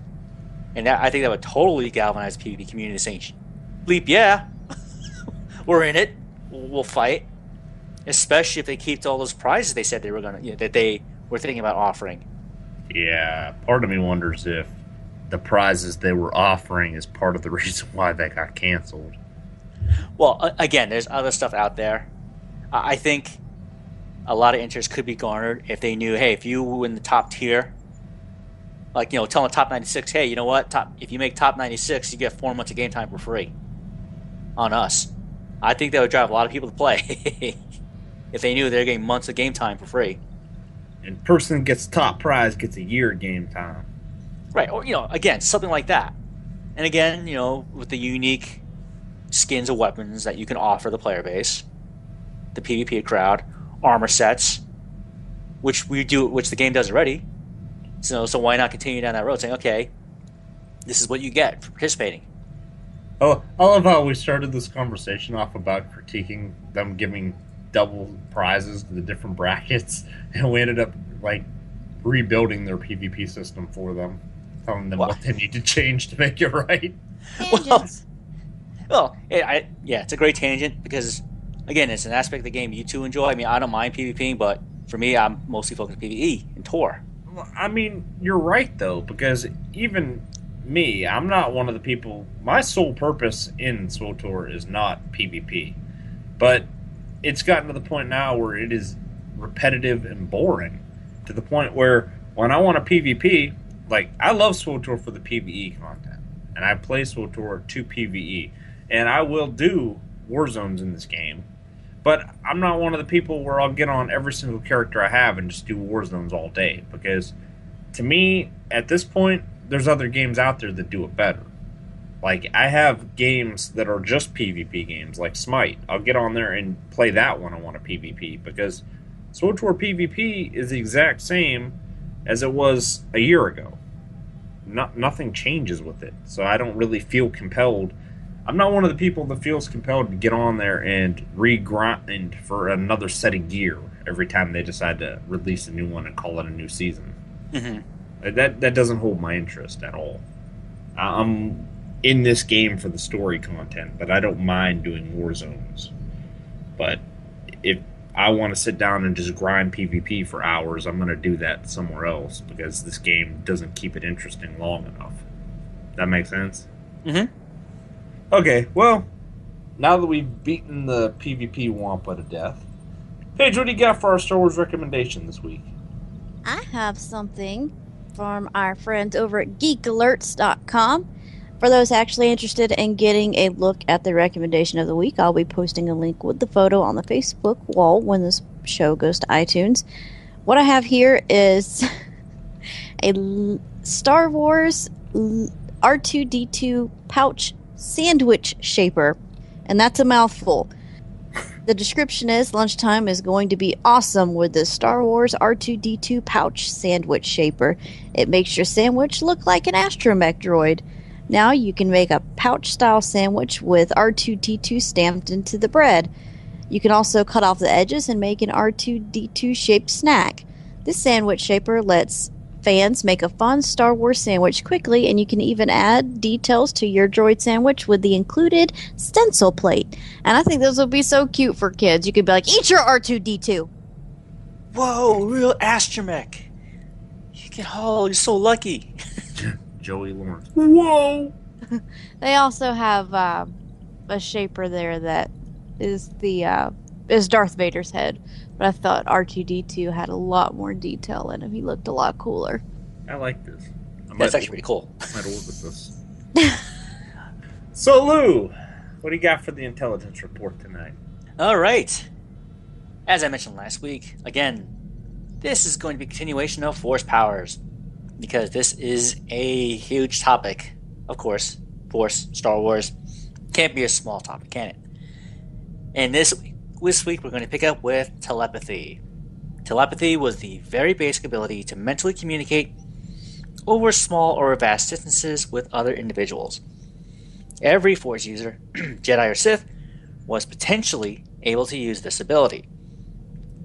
And I think that would totally galvanize the PvP community, saying, "Bleep, yeah, we're in it. We'll fight." Especially if they keep all those prizes they said they were gonna, that they were thinking about offering. Yeah, part of me wonders if the prizes they were offering is part of the reason why they got canceled. Well, again, there's other stuff out there. I think a lot of interest could be garnered if they knew, hey, if you were in the top tier, like, telling top 96, hey, you know what? If you make top 96, you get 4 months of game time for free on us. I think that would drive a lot of people to play if they knew they were getting months of game time for free. And person gets top prize gets a year of game time. Right, or, again, something like that. And again, with the unique skins of weapons that you can offer the player base, the PvP crowd, armor sets, which the game does already. So why not continue down that road, saying, okay, this is what you get for participating. Oh, I love how we started this conversation off about critiquing them giving double prizes to the different brackets, and we ended up rebuilding their PvP system for them, telling them what they need to change to make it right. It's a great tangent because, again, it's an aspect of the game you two enjoy. I mean, I don't mind PvPing, but for me, I'm mostly focused on PvE and Tor. I mean, you're right, though, because even me, I'm not one of the people... My sole purpose in SWTOR is not PvP. But it's gotten to the point now where it is repetitive and boring. To the point where when I want a PvP, I love SWTOR for the PvE content. And I play SWTOR to PvE. And I will do war zones in this game. But I'm not one of the people where I'll get on every single character I have and just do war zones all day. Because to me, at this point, there's other games out there that do it better. I have games that are just PvP games, like Smite. I'll get on there and play that when I want a PvP. Because SWTOR PvP is the exact same as it was a year ago. Nothing changes with it. So I don't really feel compelled. I'm not one of the people that feels compelled to get on there and re-grind for another set of gear every time they decide to release a new one and call it a new season. Mm-hmm. That doesn't hold my interest at all. I'm in this game for the story content, but I don't mind doing war zones. But if I want to sit down and just grind PvP for hours, I'm going to do that somewhere else because this game doesn't keep it interesting long enough. That makes sense? Mm-hmm. Okay, well, now that we've beaten the PvP Wampa to death, Paige, what do you got for our Star Wars recommendation this week? I have something from our friends over at geekalerts.com. For those actually interested in getting a look at the recommendation of the week, I'll be posting a link with the photo on the Facebook wall when this show goes to iTunes. What I have here is a Star Wars R2-D2 pouch sandwich shaper, and that's a mouthful. The description is lunchtime is going to be awesome with the Star Wars R2-D2 pouch sandwich shaper. It makes your sandwich look like an astromech droid. Now you can make a pouch-style sandwich with R2-D2 stamped into the bread. You can also cut off the edges and make an R2-D2 shaped snack. This sandwich shaper lets fans make a fun Star Wars sandwich quickly, and you can even add details to your droid sandwich with the included stencil plate. And I think those will be so cute for kids. You could be like, eat your R2-D2. Whoa, real astromech. You're so lucky. Joey Lawrence. Whoa! They also have a shaper there that is is Darth Vader's head. But I thought R2-D2 had a lot more detail in him. He looked a lot cooler. I like this. That's actually pretty cool. I might order this. So, Lou, what do you got for the intelligence report tonight? All right. As I mentioned last week, again, this is going to be a continuation of Force powers, because this is a huge topic. Of course, Force, Star Wars, can't be a small topic, can it? And this week we're going to pick up with telepathy. Telepathy was the very basic ability to mentally communicate over small or vast distances with other individuals. Every Force user, Jedi or Sith, was potentially able to use this ability.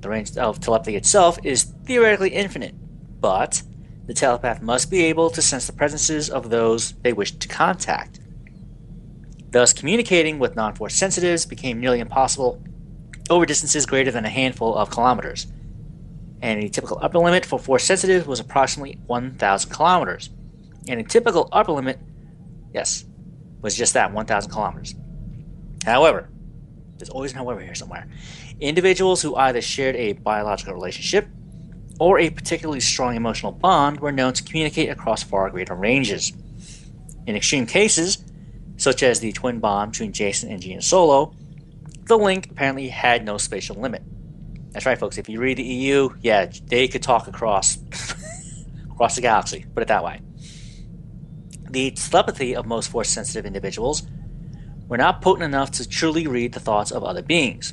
The range of telepathy itself is theoretically infinite, but the telepath must be able to sense the presences of those they wish to contact. Thus, communicating with non-Force sensitives became nearly impossible over distances greater than a handful of kilometers. And a typical upper limit for Force sensitives was approximately 1,000 kilometers. And a typical upper limit, yes, was just that, 1,000 kilometers. However, there's always an however here somewhere. Individuals who either shared a biological relationship or a particularly strong emotional bond were known to communicate across far greater ranges. In extreme cases, such as the twin bond between Jason and Gina Solo, the link apparently had no spatial limit. That's right, folks. If you read the EU, yeah, they could talk across the galaxy, put it that way. The telepathy of most Force-sensitive individuals were not potent enough to truly read the thoughts of other beings,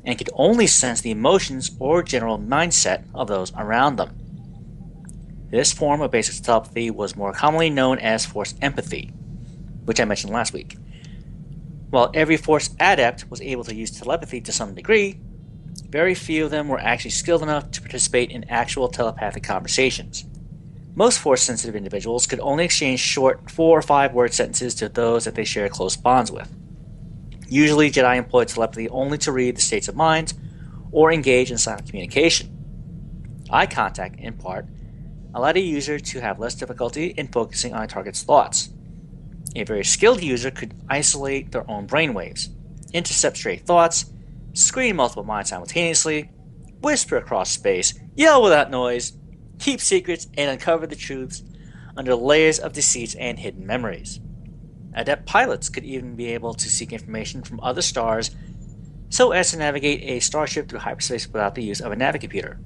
and could only sense the emotions or general mindset of those around them. This form of basic telepathy was more commonly known as Force empathy, which I mentioned last week. While every Force adept was able to use telepathy to some degree, very few of them were actually skilled enough to participate in actual telepathic conversations. Most Force-sensitive individuals could only exchange short 4 or 5 word sentences to those that they shared close bonds with. Usually, Jedi employed telepathy only to read the states of mind or engage in silent communication. Eye contact, in part, allowed a user to have less difficulty in focusing on a target's thoughts. A very skilled user could isolate their own brainwaves, intercept stray thoughts, screen multiple minds simultaneously, whisper across space, yell without noise, keep secrets, and uncover the truths under layers of deceits and hidden memories. Adept pilots could even be able to seek information from other stars so as to navigate a starship through hyperspace without the use of a navigacomputer.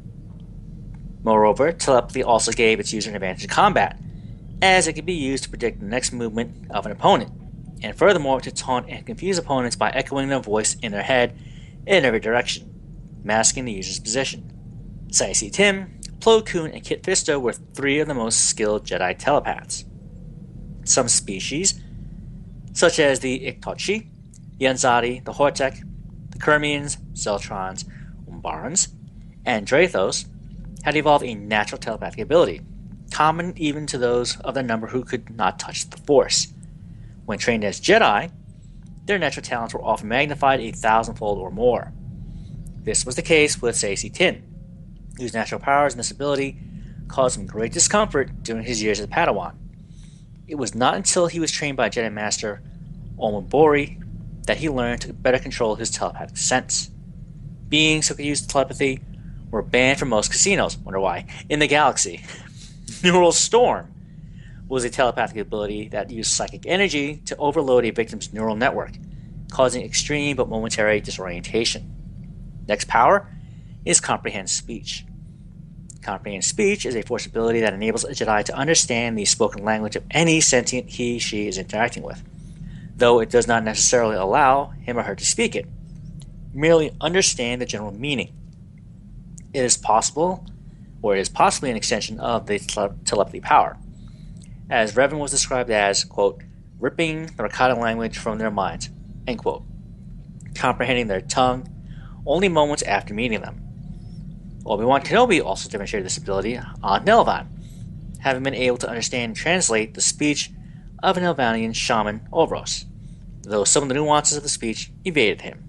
Moreover, telepathy also gave its user an advantage in combat, as it could be used to predict the next movement of an opponent, and furthermore to taunt and confuse opponents by echoing their voice in their head in every direction, masking the user's position. Saisi Tim, Plo Koon, and Kit Fisto were 3 of the most skilled Jedi telepaths. Some species, such as the Iktochi, the Anzadi, the Hortek, the Kermians, Zeltrons, Umbarans, and Drathos, had evolved a natural telepathic ability, common even to those of their number who could not touch the Force. When trained as Jedi, their natural talents were often magnified 1,000-fold or more. This was the case with Saisi Tin, whose natural powers and this ability caused him great discomfort during his years as a Padawan. It was not until he was trained by Jedi Master Omen Bori that he learned to better control his telepathic sense. Beings who could use telepathy were banned from most casinos, wonder why, in the galaxy. Neural Storm was a telepathic ability that used psychic energy to overload a victim's neural network, causing extreme but momentary disorientation. Next power is Comprehend Speech. Comprehend Speech is a Force ability that enables a Jedi to understand the spoken language of any sentient he/she is interacting with, though it does not necessarily allow him or her to speak it. merely understand the general meaning. It is possible, or it is possibly an extension of the telepathy power, as Revan was described as, quote, ripping the Rakata language from their minds, end quote, comprehending their tongue only moments after meeting them. Obi-Wan Kenobi also demonstrated this ability on Nelvan, having been able to understand and translate the speech of an Nelvanian shaman Ovros, though some of the nuances of the speech evaded him.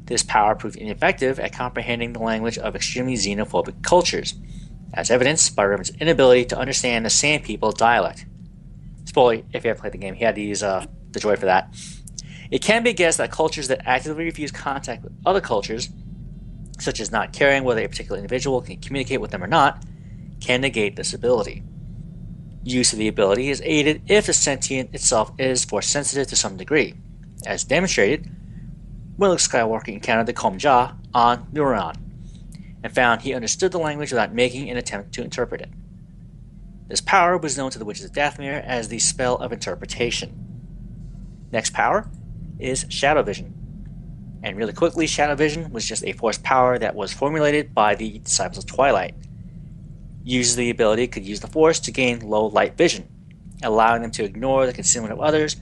This power proved ineffective at comprehending the language of extremely xenophobic cultures, as evidenced by Revan's inability to understand the Sand People dialect. Spoiler, if you haven't played the game, he had to use the droid for that. It can be guessed that cultures that actively refuse contact with other cultures, such as not caring whether a particular individual can communicate with them or not, can negate this ability. Use of the ability is aided if the sentient itself is force sensitive to some degree, as demonstrated when Luke Skywalker encountered the Komja on Nuran, and found he understood the language without making an attempt to interpret it. This power was known to the Witches of Dathomir as the Spell of Interpretation. Next power is Shadow Vision. And really quickly, Shadow Vision was just a force power that was formulated by the Disciples of Twilight. Users of the ability could use the Force to gain low light vision, allowing them to ignore the concealment of others,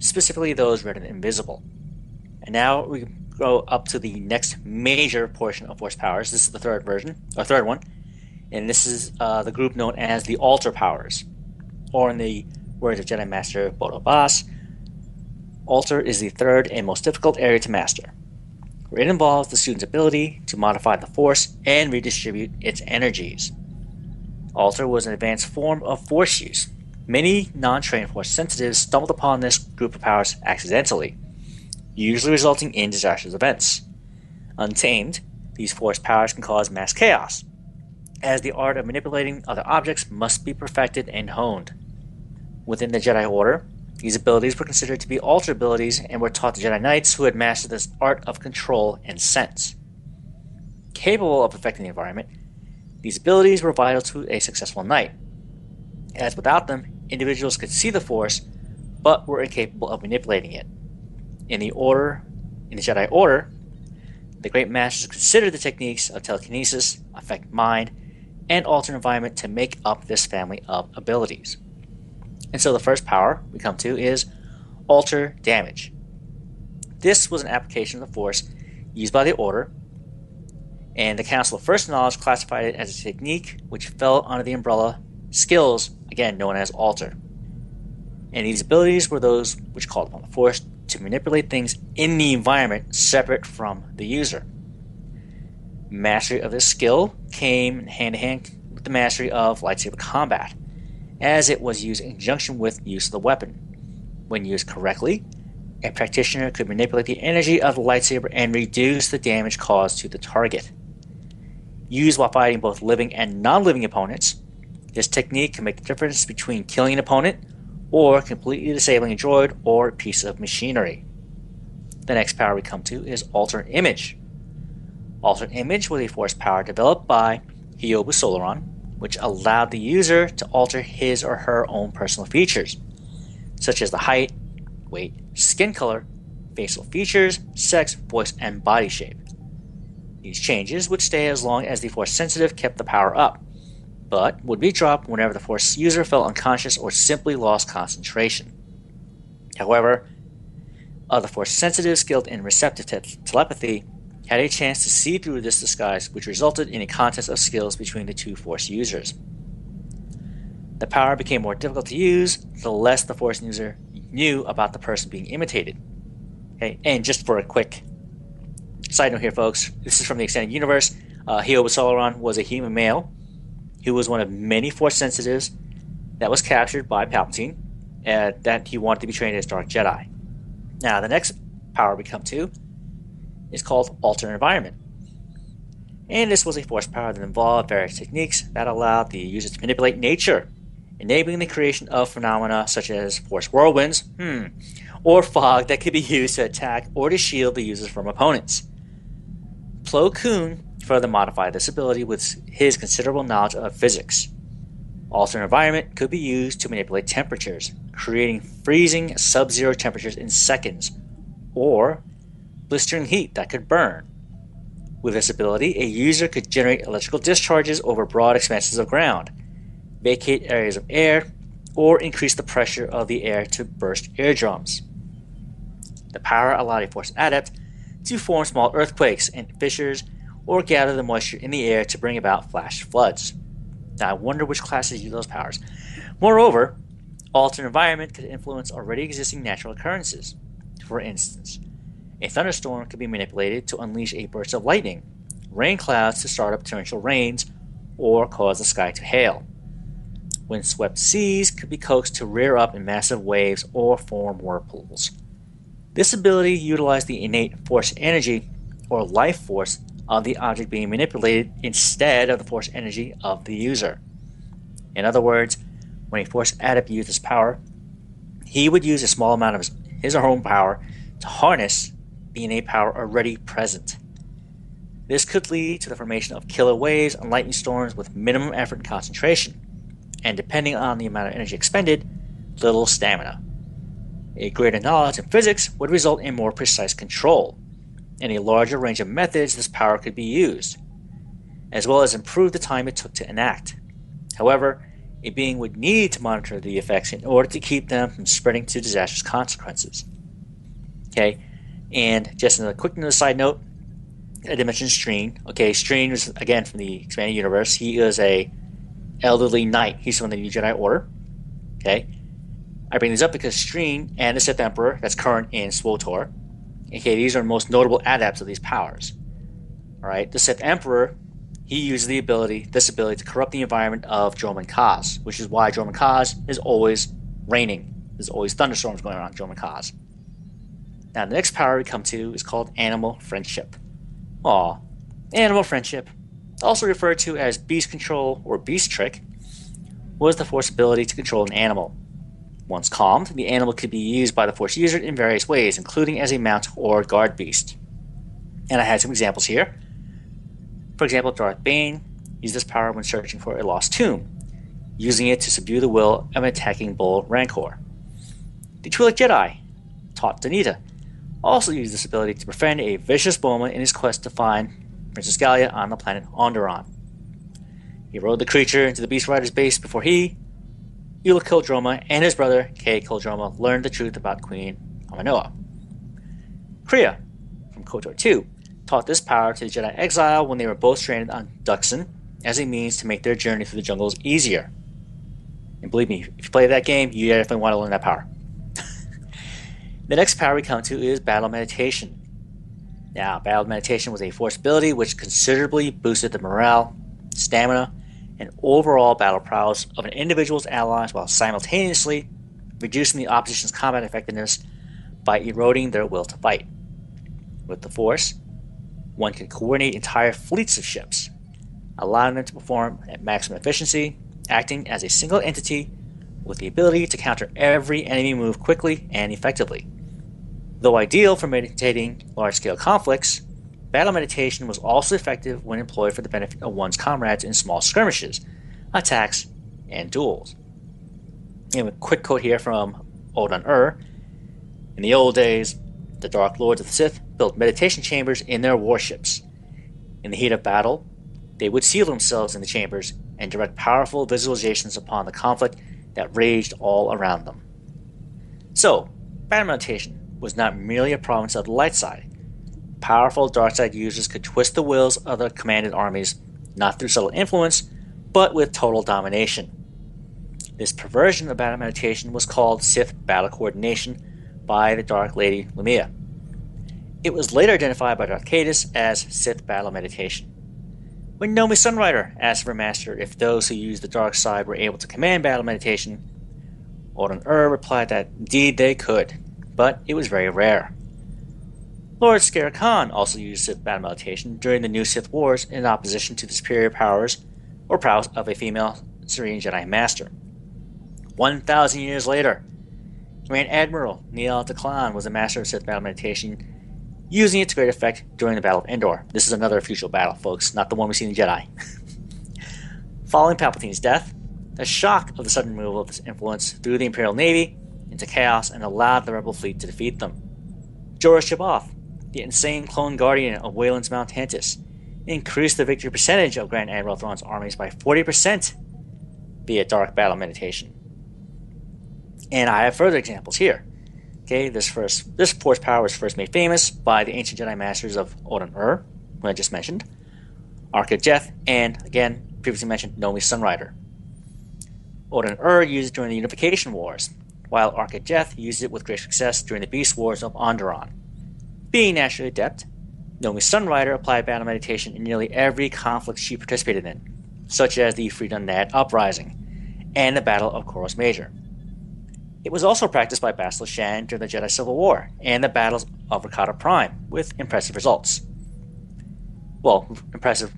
specifically those rendered invisible. And now we go up to the next major portion of force powers. This is the third one, and this is the group known as the Altar Powers, or in the words of Jedi Master Bodo Bass, Altar is the third and most difficult area to master, where it involves the student's ability to modify the Force and redistribute its energies. Altar was an advanced form of Force use. Many non-trained Force sensitives stumbled upon this group of powers accidentally, usually resulting in disastrous events. Untamed, these Force powers can cause mass chaos, as the art of manipulating other objects must be perfected and honed. Within the Jedi Order, these abilities were considered to be altar abilities and were taught to Jedi Knights who had mastered this art of control and sense. Capable of affecting the environment, these abilities were vital to a successful Knight, as without them, individuals could see the Force, but were incapable of manipulating it. In the Jedi Order, the Great Masters considered the techniques of telekinesis, affect mind, and alter environment to make up this family of abilities. And so the first power we come to is Alter Damage. This was an application of the Force used by the Order, and the Council of First Knowledge classified it as a technique which fell under the umbrella skills, again known as Alter. And these abilities were those which called upon the Force to manipulate things in the environment separate from the user. Mastery of this skill came hand in hand with the mastery of lightsaber combat, as it was used in conjunction with use of the weapon. When used correctly, a practitioner could manipulate the energy of the lightsaber and reduce the damage caused to the target. Used while fighting both living and non-living opponents, this technique can make the difference between killing an opponent or completely disabling a droid or a piece of machinery. The next power we come to is Alter Image. Alter Image was a force power developed by Hyobu Solaron, which allowed the user to alter his or her own personal features, such as the height, weight, skin color, facial features, sex, voice, and body shape. These changes would stay as long as the Force sensitive kept the power up, but would be dropped whenever the Force user fell unconscious or simply lost concentration. However, other Force sensitives skilled in receptive telepathy had a chance to see through this disguise, which resulted in a contest of skills between the two Force users. The power became more difficult to use the less the Force user knew about the person being imitated. Okay, and just for a quick side note here, folks, this is from the extended universe. Hyobu Solaron was a human male who was one of many Force sensitives that was captured by Palpatine, and that he wanted to be trained as Dark Jedi. Now, the next power we come to is called Alter Environment. And this was a force power that involved various techniques that allowed the user to manipulate nature, enabling the creation of phenomena such as force whirlwinds, or fog that could be used to attack or to shield the users from opponents. Plo Koon further modified this ability with his considerable knowledge of physics. Alter Environment could be used to manipulate temperatures, creating freezing sub-zero temperatures in seconds, or blistering heat that could burn. With this ability, a user could generate electrical discharges over broad expanses of ground, vacate areas of air, or increase the pressure of the air to burst eardrums. The power allowed a Force Adept to form small earthquakes and fissures or gather the moisture in the air to bring about flash floods. Now I wonder which classes use those powers. Moreover, altered environment could influence already existing natural occurrences. For instance, a thunderstorm could be manipulated to unleash a burst of lightning, rain clouds to start up torrential rains, or cause the sky to hail. Windswept seas could be coaxed to rear up in massive waves or form whirlpools. This ability utilized the innate force energy, or life force, of the object being manipulated instead of the force energy of the user. In other words, when a Force Adept used this power, he would use a small amount of his or her own power to harness the innate power already present. This could lead to the formation of killer waves and lightning storms with minimum effort and concentration, and depending on the amount of energy expended, little stamina. A greater knowledge in physics would result in more precise control. In a larger range of methods, this power could be used, as well as improve the time it took to enact. However, a being would need to monitor the effects in order to keep them from spreading to disastrous consequences. Okay, and just a quick side note, I did mention Streen. Okay, Streen was, again, from the Expanded Universe. He is a elderly knight. He's from the New Jedi Order. Okay, I bring this up because Streen and the Sith Emperor, that's current in SWTOR, okay, these are the most notable adepts of these powers. Alright, the Sith Emperor, he uses this ability to corrupt the environment of Dromund Kaas, which is why Dromund Kaas is always raining. There's always thunderstorms going on Dromund Kaas. Now, the next power we come to is called Animal Friendship. Aw, Animal Friendship, also referred to as Beast Control or Beast Trick, was the Force ability to control an animal. Once calmed, the animal could be used by the Force user in various ways, including as a mount or guard beast. And I had some examples here. For example, Darth Bane used this power when searching for a lost tomb, using it to subdue the will of an attacking bull Rancor. The Twi'lek Jedi, Taught Danita, also used this ability to befriend a vicious Boma in his quest to find Princess Gallia on the planet Onderon. He rode the creature into the Beast Rider's base before he, Eula Kildroma, and his brother, Kay Kildroma, learned the truth about Queen Amanoa. Kriya, from KOTOR 2, taught this power to the Jedi Exile when they were both stranded on Duxon as a means to make their journey through the jungles easier. And believe me, if you play that game, you definitely want to learn that power. The next power we come to is Battle Meditation. Now, Battle Meditation was a Force ability which considerably boosted the morale, stamina, and overall battle prowess of an individual's allies while simultaneously reducing the opposition's combat effectiveness by eroding their will to fight. With the Force, one can coordinate entire fleets of ships, allowing them to perform at maximum efficiency, acting as a single entity with the ability to counter every enemy move quickly and effectively. Though ideal for meditating large-scale conflicts, battle meditation was also effective when employed for the benefit of one's comrades in small skirmishes, attacks, and duels. And a quick quote here from Olan. In the old days, the Dark Lords of the Sith built meditation chambers in their warships. In the heat of battle, they would seal themselves in the chambers and direct powerful visualizations upon the conflict that raged all around them. So, battle meditation was not merely a province of the light side. Powerful dark side users could twist the wills of their commanded armies, not through subtle influence, but with total domination. This perversion of battle meditation was called Sith battle coordination by the Dark Lady Lumia. It was later identified by Darth Caedus as Sith battle meditation. When Nomi Sunrider asked her master if those who used the dark side were able to command battle meditation, Olan replied that indeed they could, but it was very rare. Lord Scare Khan also used Sith battle meditation during the New Sith Wars in opposition to the superior powers or prowess of a female Serene Jedi Master. 1,000 years later, Command Admiral Neal Taklan was a master of Sith battle meditation, using it to great effect during the Battle of Endor. This is another future battle, folks, not the one we see in Jedi. Following Palpatine's death, the shock of the sudden removal of this influence threw the Imperial Navy into chaos and allowed the Rebel fleet to defeat them. Jorah C'baoth, the insane clone guardian of Wayland's Mount Tantus, increased the victory percentage of Grand Admiral Thrawn's armies by 40% via dark battle meditation. And I have further examples here. Okay, this force power was first made famous by the ancient Jedi Masters of Olan, who I just mentioned, Arca Jeth, and again, previously mentioned Nomi's Sunrider. Olan used it during the Unification Wars, while Arca Jeth used it with great success during the Beast Wars of Onderon. Being naturally adept, Nomi's Sunrider applied battle meditation in nearly every conflict she participated in, such as the Freedom Nad Uprising and the Battle of Koros Major. It was also practiced by Bastila Shan during the Jedi Civil War and the battles of Rakata Prime, with impressive results. Well, impressive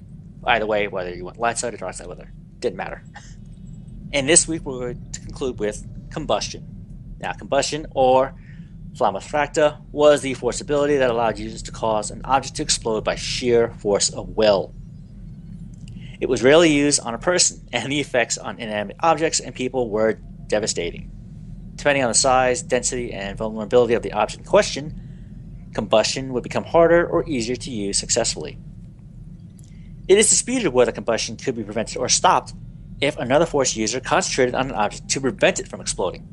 either way, whether you went light side or dark side with her. Didn't matter. And this week we're going to conclude with Combustion. Now, Combustion, or Flamma Fracta, was the force ability that allowed users to cause an object to explode by sheer force of will. It was rarely used on a person, and the effects on inanimate objects and people were devastating. Depending on the size, density, and vulnerability of the object in question, combustion would become harder or easier to use successfully. It is disputed whether combustion could be prevented or stopped if another Force user concentrated on an object to prevent it from exploding.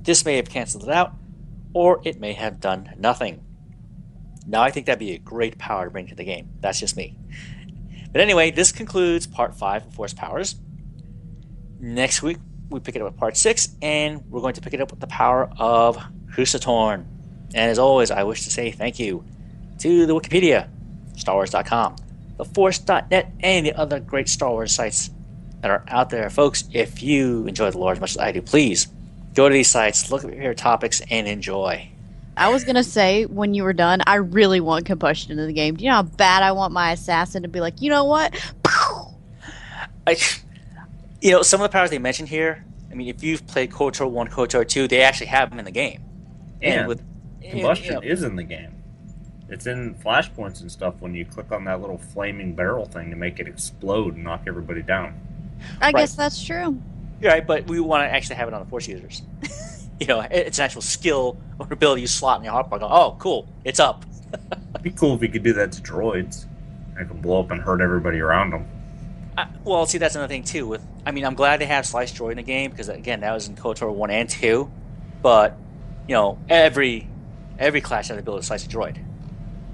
This may have cancelled it out, or it may have done nothing. Now I think that'd be a great power to bring to the game. That's just me. But anyway, this concludes Part 5 of Force Powers. Next week, we pick it up with Part 6, and we're going to pick it up with the power of Crucitorn. And as always, I wish to say thank you to the Wikipedia, StarWars.com, theforce.net, and the other great Star Wars sites that are out there. Folks, if you enjoy the lore as much as I do, please go to these sites, look at your favorite topics, and enjoy. I was going to say, when you were done, I really want combustion in the game. Do you know how bad I want my assassin to be like, you know what? Some of the powers they mentioned here, I mean, if you've played KOTOR 1, KOTOR 2, they actually have them in the game. And combustion is in the game. It's in flashpoints and stuff when you click on that little flaming barrel thing to make it explode and knock everybody down. I guess that's true. You're right, but we want to actually have it on the Force users. It's an actual skill or ability you slot in your hotbar. Oh, cool, it's up. It'd be cool if we could do that to droids. I could blow up and hurt everybody around them. Well, see, that's another thing, too. I'm glad they have Slice Droid in the game, because, again, that was in KOTOR 1 and 2. But, every class had the ability to slice a droid.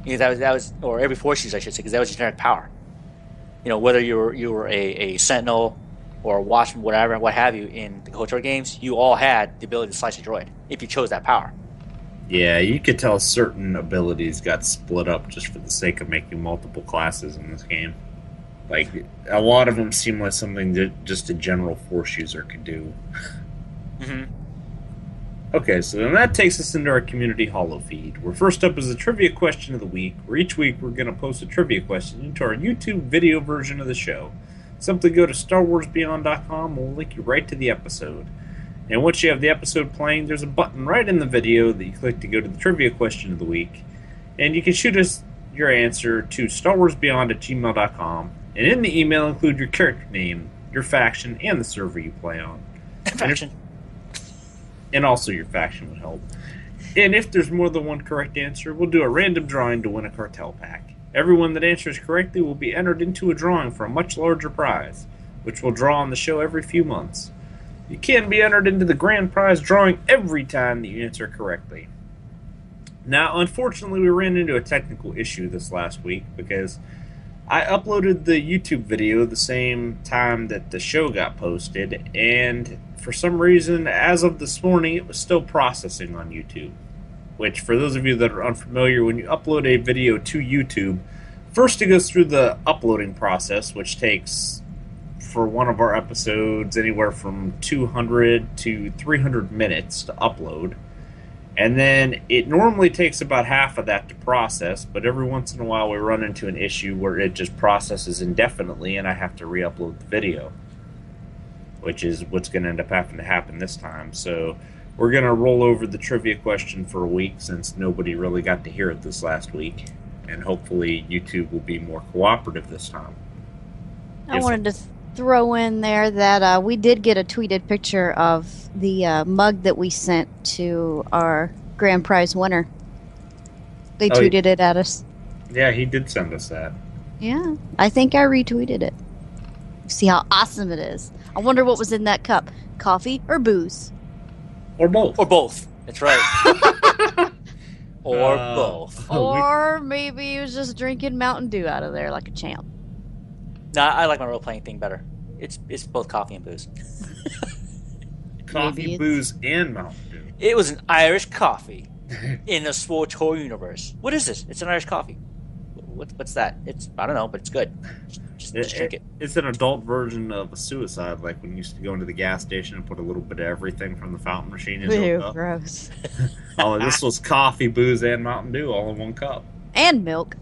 That was, or every Force user, I should say, because that was generic power. Whether you were a Sentinel or a Watchman, whatever, what have you, in the KOTOR games, you all had the ability to slice a droid, if you chose that power. Yeah, you could tell certain abilities got split up just for the sake of making multiple classes in this game. Like, a lot of them seem like something that just a general Force user could do. Mm-hmm. Okay, so then that takes us into our community holo feed, where first up is the trivia question of the week, where each week we're going to post a trivia question into our YouTube video version of the show. Simply go to StarWarsBeyond.com and we'll link you right to the episode. And once you have the episode playing, there's a button right in the video that you click to go to the trivia question of the week. And you can shoot us your answer to StarWarsBeyond@gmail.com. And in the email, include your character name, your faction, and the server you play on. Faction. And also your faction would help. And if there's more than one correct answer, we'll do a random drawing to win a cartel pack. Everyone that answers correctly will be entered into a drawing for a much larger prize, which we'll draw on the show every few months. You can be entered into the grand prize drawing every time that you answer correctly. Now, unfortunately, we ran into a technical issue this last week because I uploaded the YouTube video the same time that the show got posted, and for some reason, as of this morning, it was still processing on YouTube. Which, for those of you that are unfamiliar, when you upload a video to YouTube, first it goes through the uploading process, which takes, for one of our episodes, anywhere from 200 to 300 minutes to upload. And then it normally takes about half of that to process, but every once in a while we run into an issue where it just processes indefinitely and I have to re-upload the video, which is what's going to end up having to happen this time. So we're going to roll over the trivia question for a week since nobody really got to hear it this last week, and hopefully YouTube will be more cooperative this time. I wanted to throw in there that we did get a tweeted picture of the mug that we sent to our grand prize winner. They tweeted it at us. Yeah, he did send us that. Yeah, I think I retweeted it. See how awesome it is. I wonder what was in that cup. Coffee or booze? Or both. Or both. That's right. Or both. Or maybe he was just drinking Mountain Dew out of there like a champ. Nah, I like my role-playing thing better. It's both coffee and booze. Coffee, booze, and Mountain Dew. It was an Irish coffee in the SWTOR universe. What is this? It's an Irish coffee. What's that? I don't know, but it's good. Just drink it. It's an adult version of a suicide, like when you used to go into the gas station and put a little bit of everything from the fountain machine into a cup. Gross. Oh, this was coffee, booze, and Mountain Dew all in one cup. And milk.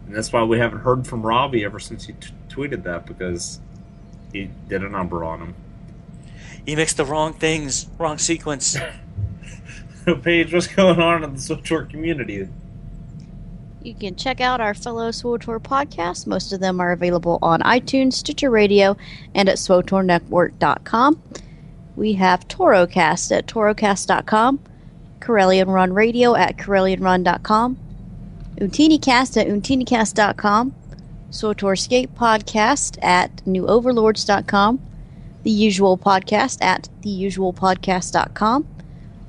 And that's why we haven't heard from Robbie ever since he tweeted that, because he did a number on him. You mixed the wrong things, wrong sequence. Paige, what's going on in the SWTOR community? You can check out our fellow SWTOR podcasts. Most of them are available on iTunes, Stitcher Radio, and at SWTORnetwork.com. We have ToroCast at ToroCast.com, Corellian Run Radio at CorellianRun.com, UntiniCast at UntiniCast.com, SWTORscape Podcast at NewOverlords.com, The Usual Podcast at TheUsualPodcast.com.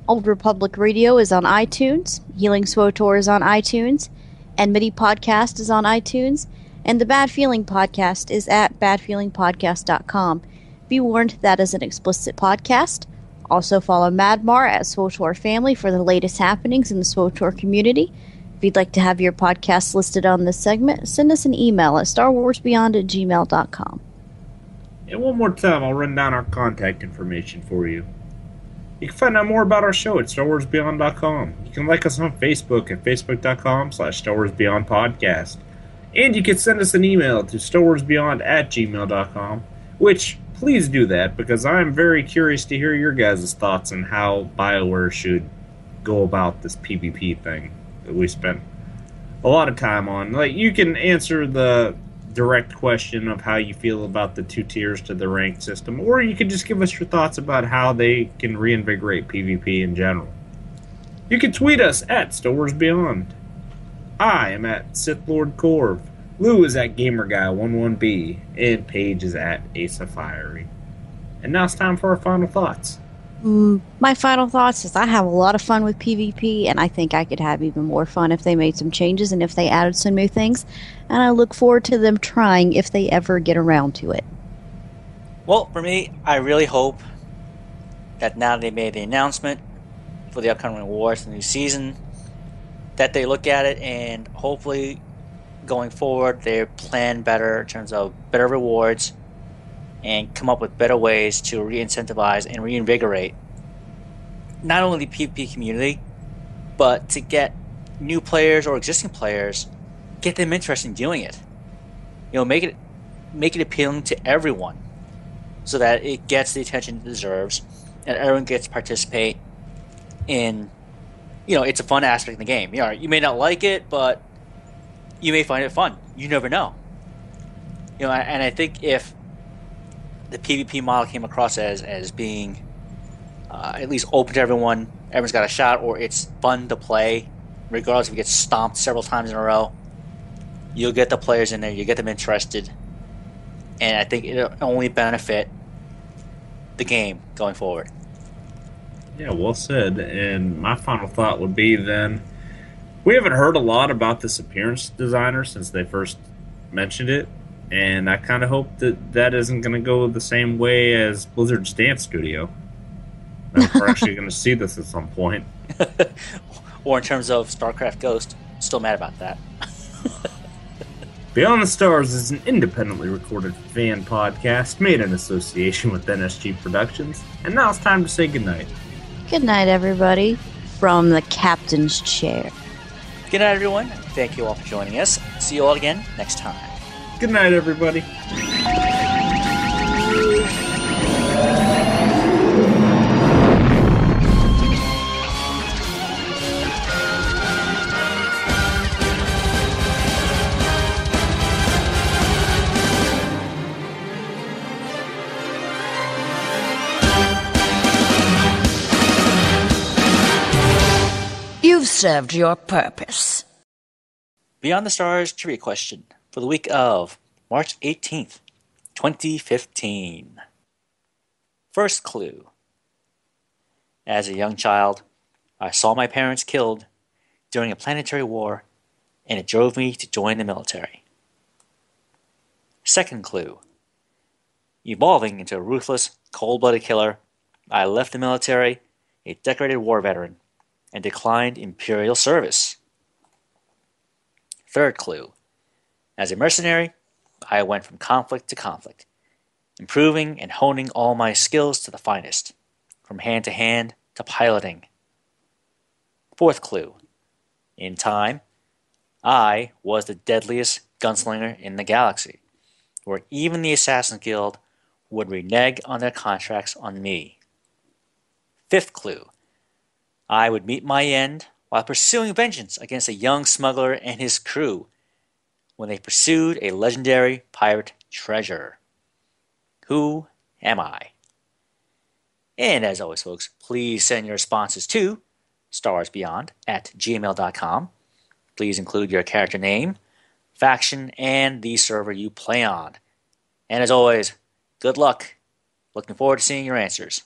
Old Republic Radio is on iTunes, Healing SWTOR is on iTunes, and MIDI Podcast is on iTunes, and the Bad Feeling Podcast is at badfeelingpodcast.com. Be warned, that is an explicit podcast. Also follow Madmar at SWTOR Family for the latest happenings in the SWTOR community. If you'd like to have your podcast listed on this segment, send us an email at starwarsbeyond@gmail.com. And one more time, I'll run down our contact information for you. You can find out more about our show at StarWarsBeyond.com. You can like us on Facebook at Facebook.com/StarWarsBeyondPodcast. And you can send us an email to StarWarsBeyond@gmail.com, which, please do that, because I'm very curious to hear your guys' thoughts on how BioWare should go about this PvP thing that we spent a lot of time on. Like, you can answer the direct question of how you feel about the 2 tiers to the ranked system, or you can just give us your thoughts about how they can reinvigorate PvP in general. You can tweet us at StarWarsBeyond. I am at SithLordCorv. Lou is at GamerGuy11B, and Paige is at Asa Fiery. And now it's time for our final thoughts. My final thoughts is I have a lot of fun with PvP, and I think I could have even more fun if they made some changes and if they added some new things. And I look forward to them trying if they ever get around to it. Well, for me, I really hope that now they made the announcement for the upcoming awards, the new season, that they look at it and hopefully going forward they plan better in terms of better rewards and come up with better ways to re-incentivize and reinvigorate not only the PvP community, but to get new players or existing players, get them interested in doing it. You know, make it appealing to everyone so that it gets the attention it deserves and everyone gets to participate in, you know, it's a fun aspect of the game. You know, you may not like it, but you may find it fun. You never know. You know, and I think if the PvP model came across as being at least open to everyone, everyone's got a shot, or it's fun to play, regardless if you get stomped several times in a row, you'll get the players in there, you get them interested, and I think it'll only benefit the game going forward. Yeah, well said. And my final thought would be then, we haven't heard a lot about this appearance designer since they first mentioned it, and I kind of hope that isn't going to go the same way as Blizzard's Dance Studio. That we're actually going to see this at some point. Or in terms of StarCraft Ghost, still mad about that. Beyond the Stars is an independently recorded fan podcast made in association with NSG Productions. And now it's time to say goodnight. Good night, everybody, from the captain's chair. Good night, everyone. Thank you all for joining us. See you all again next time. Good night, everybody. You've served your purpose. Beyond the Stars trivia question for the week of March 18th, 2015. First clue. As a young child, I saw my parents killed during a planetary war, and it drove me to join the military. Second clue. Evolving into a ruthless, cold-blooded killer, I left the military, a decorated war veteran, and declined Imperial service. Third clue. As a mercenary, I went from conflict to conflict, improving and honing all my skills to the finest, from hand to piloting. Fourth clue. In time, I was the deadliest gunslinger in the galaxy, where even the Assassin Guild would renege on their contracts on me. Fifth clue. I would meet my end while pursuing vengeance against a young smuggler and his crew when they pursued a legendary pirate treasure. Who am I? And as always, folks, please send your responses to StarWarsBeyond@gmail.com. Please include your character name, faction, and the server you play on. And as always, good luck. Looking forward to seeing your answers.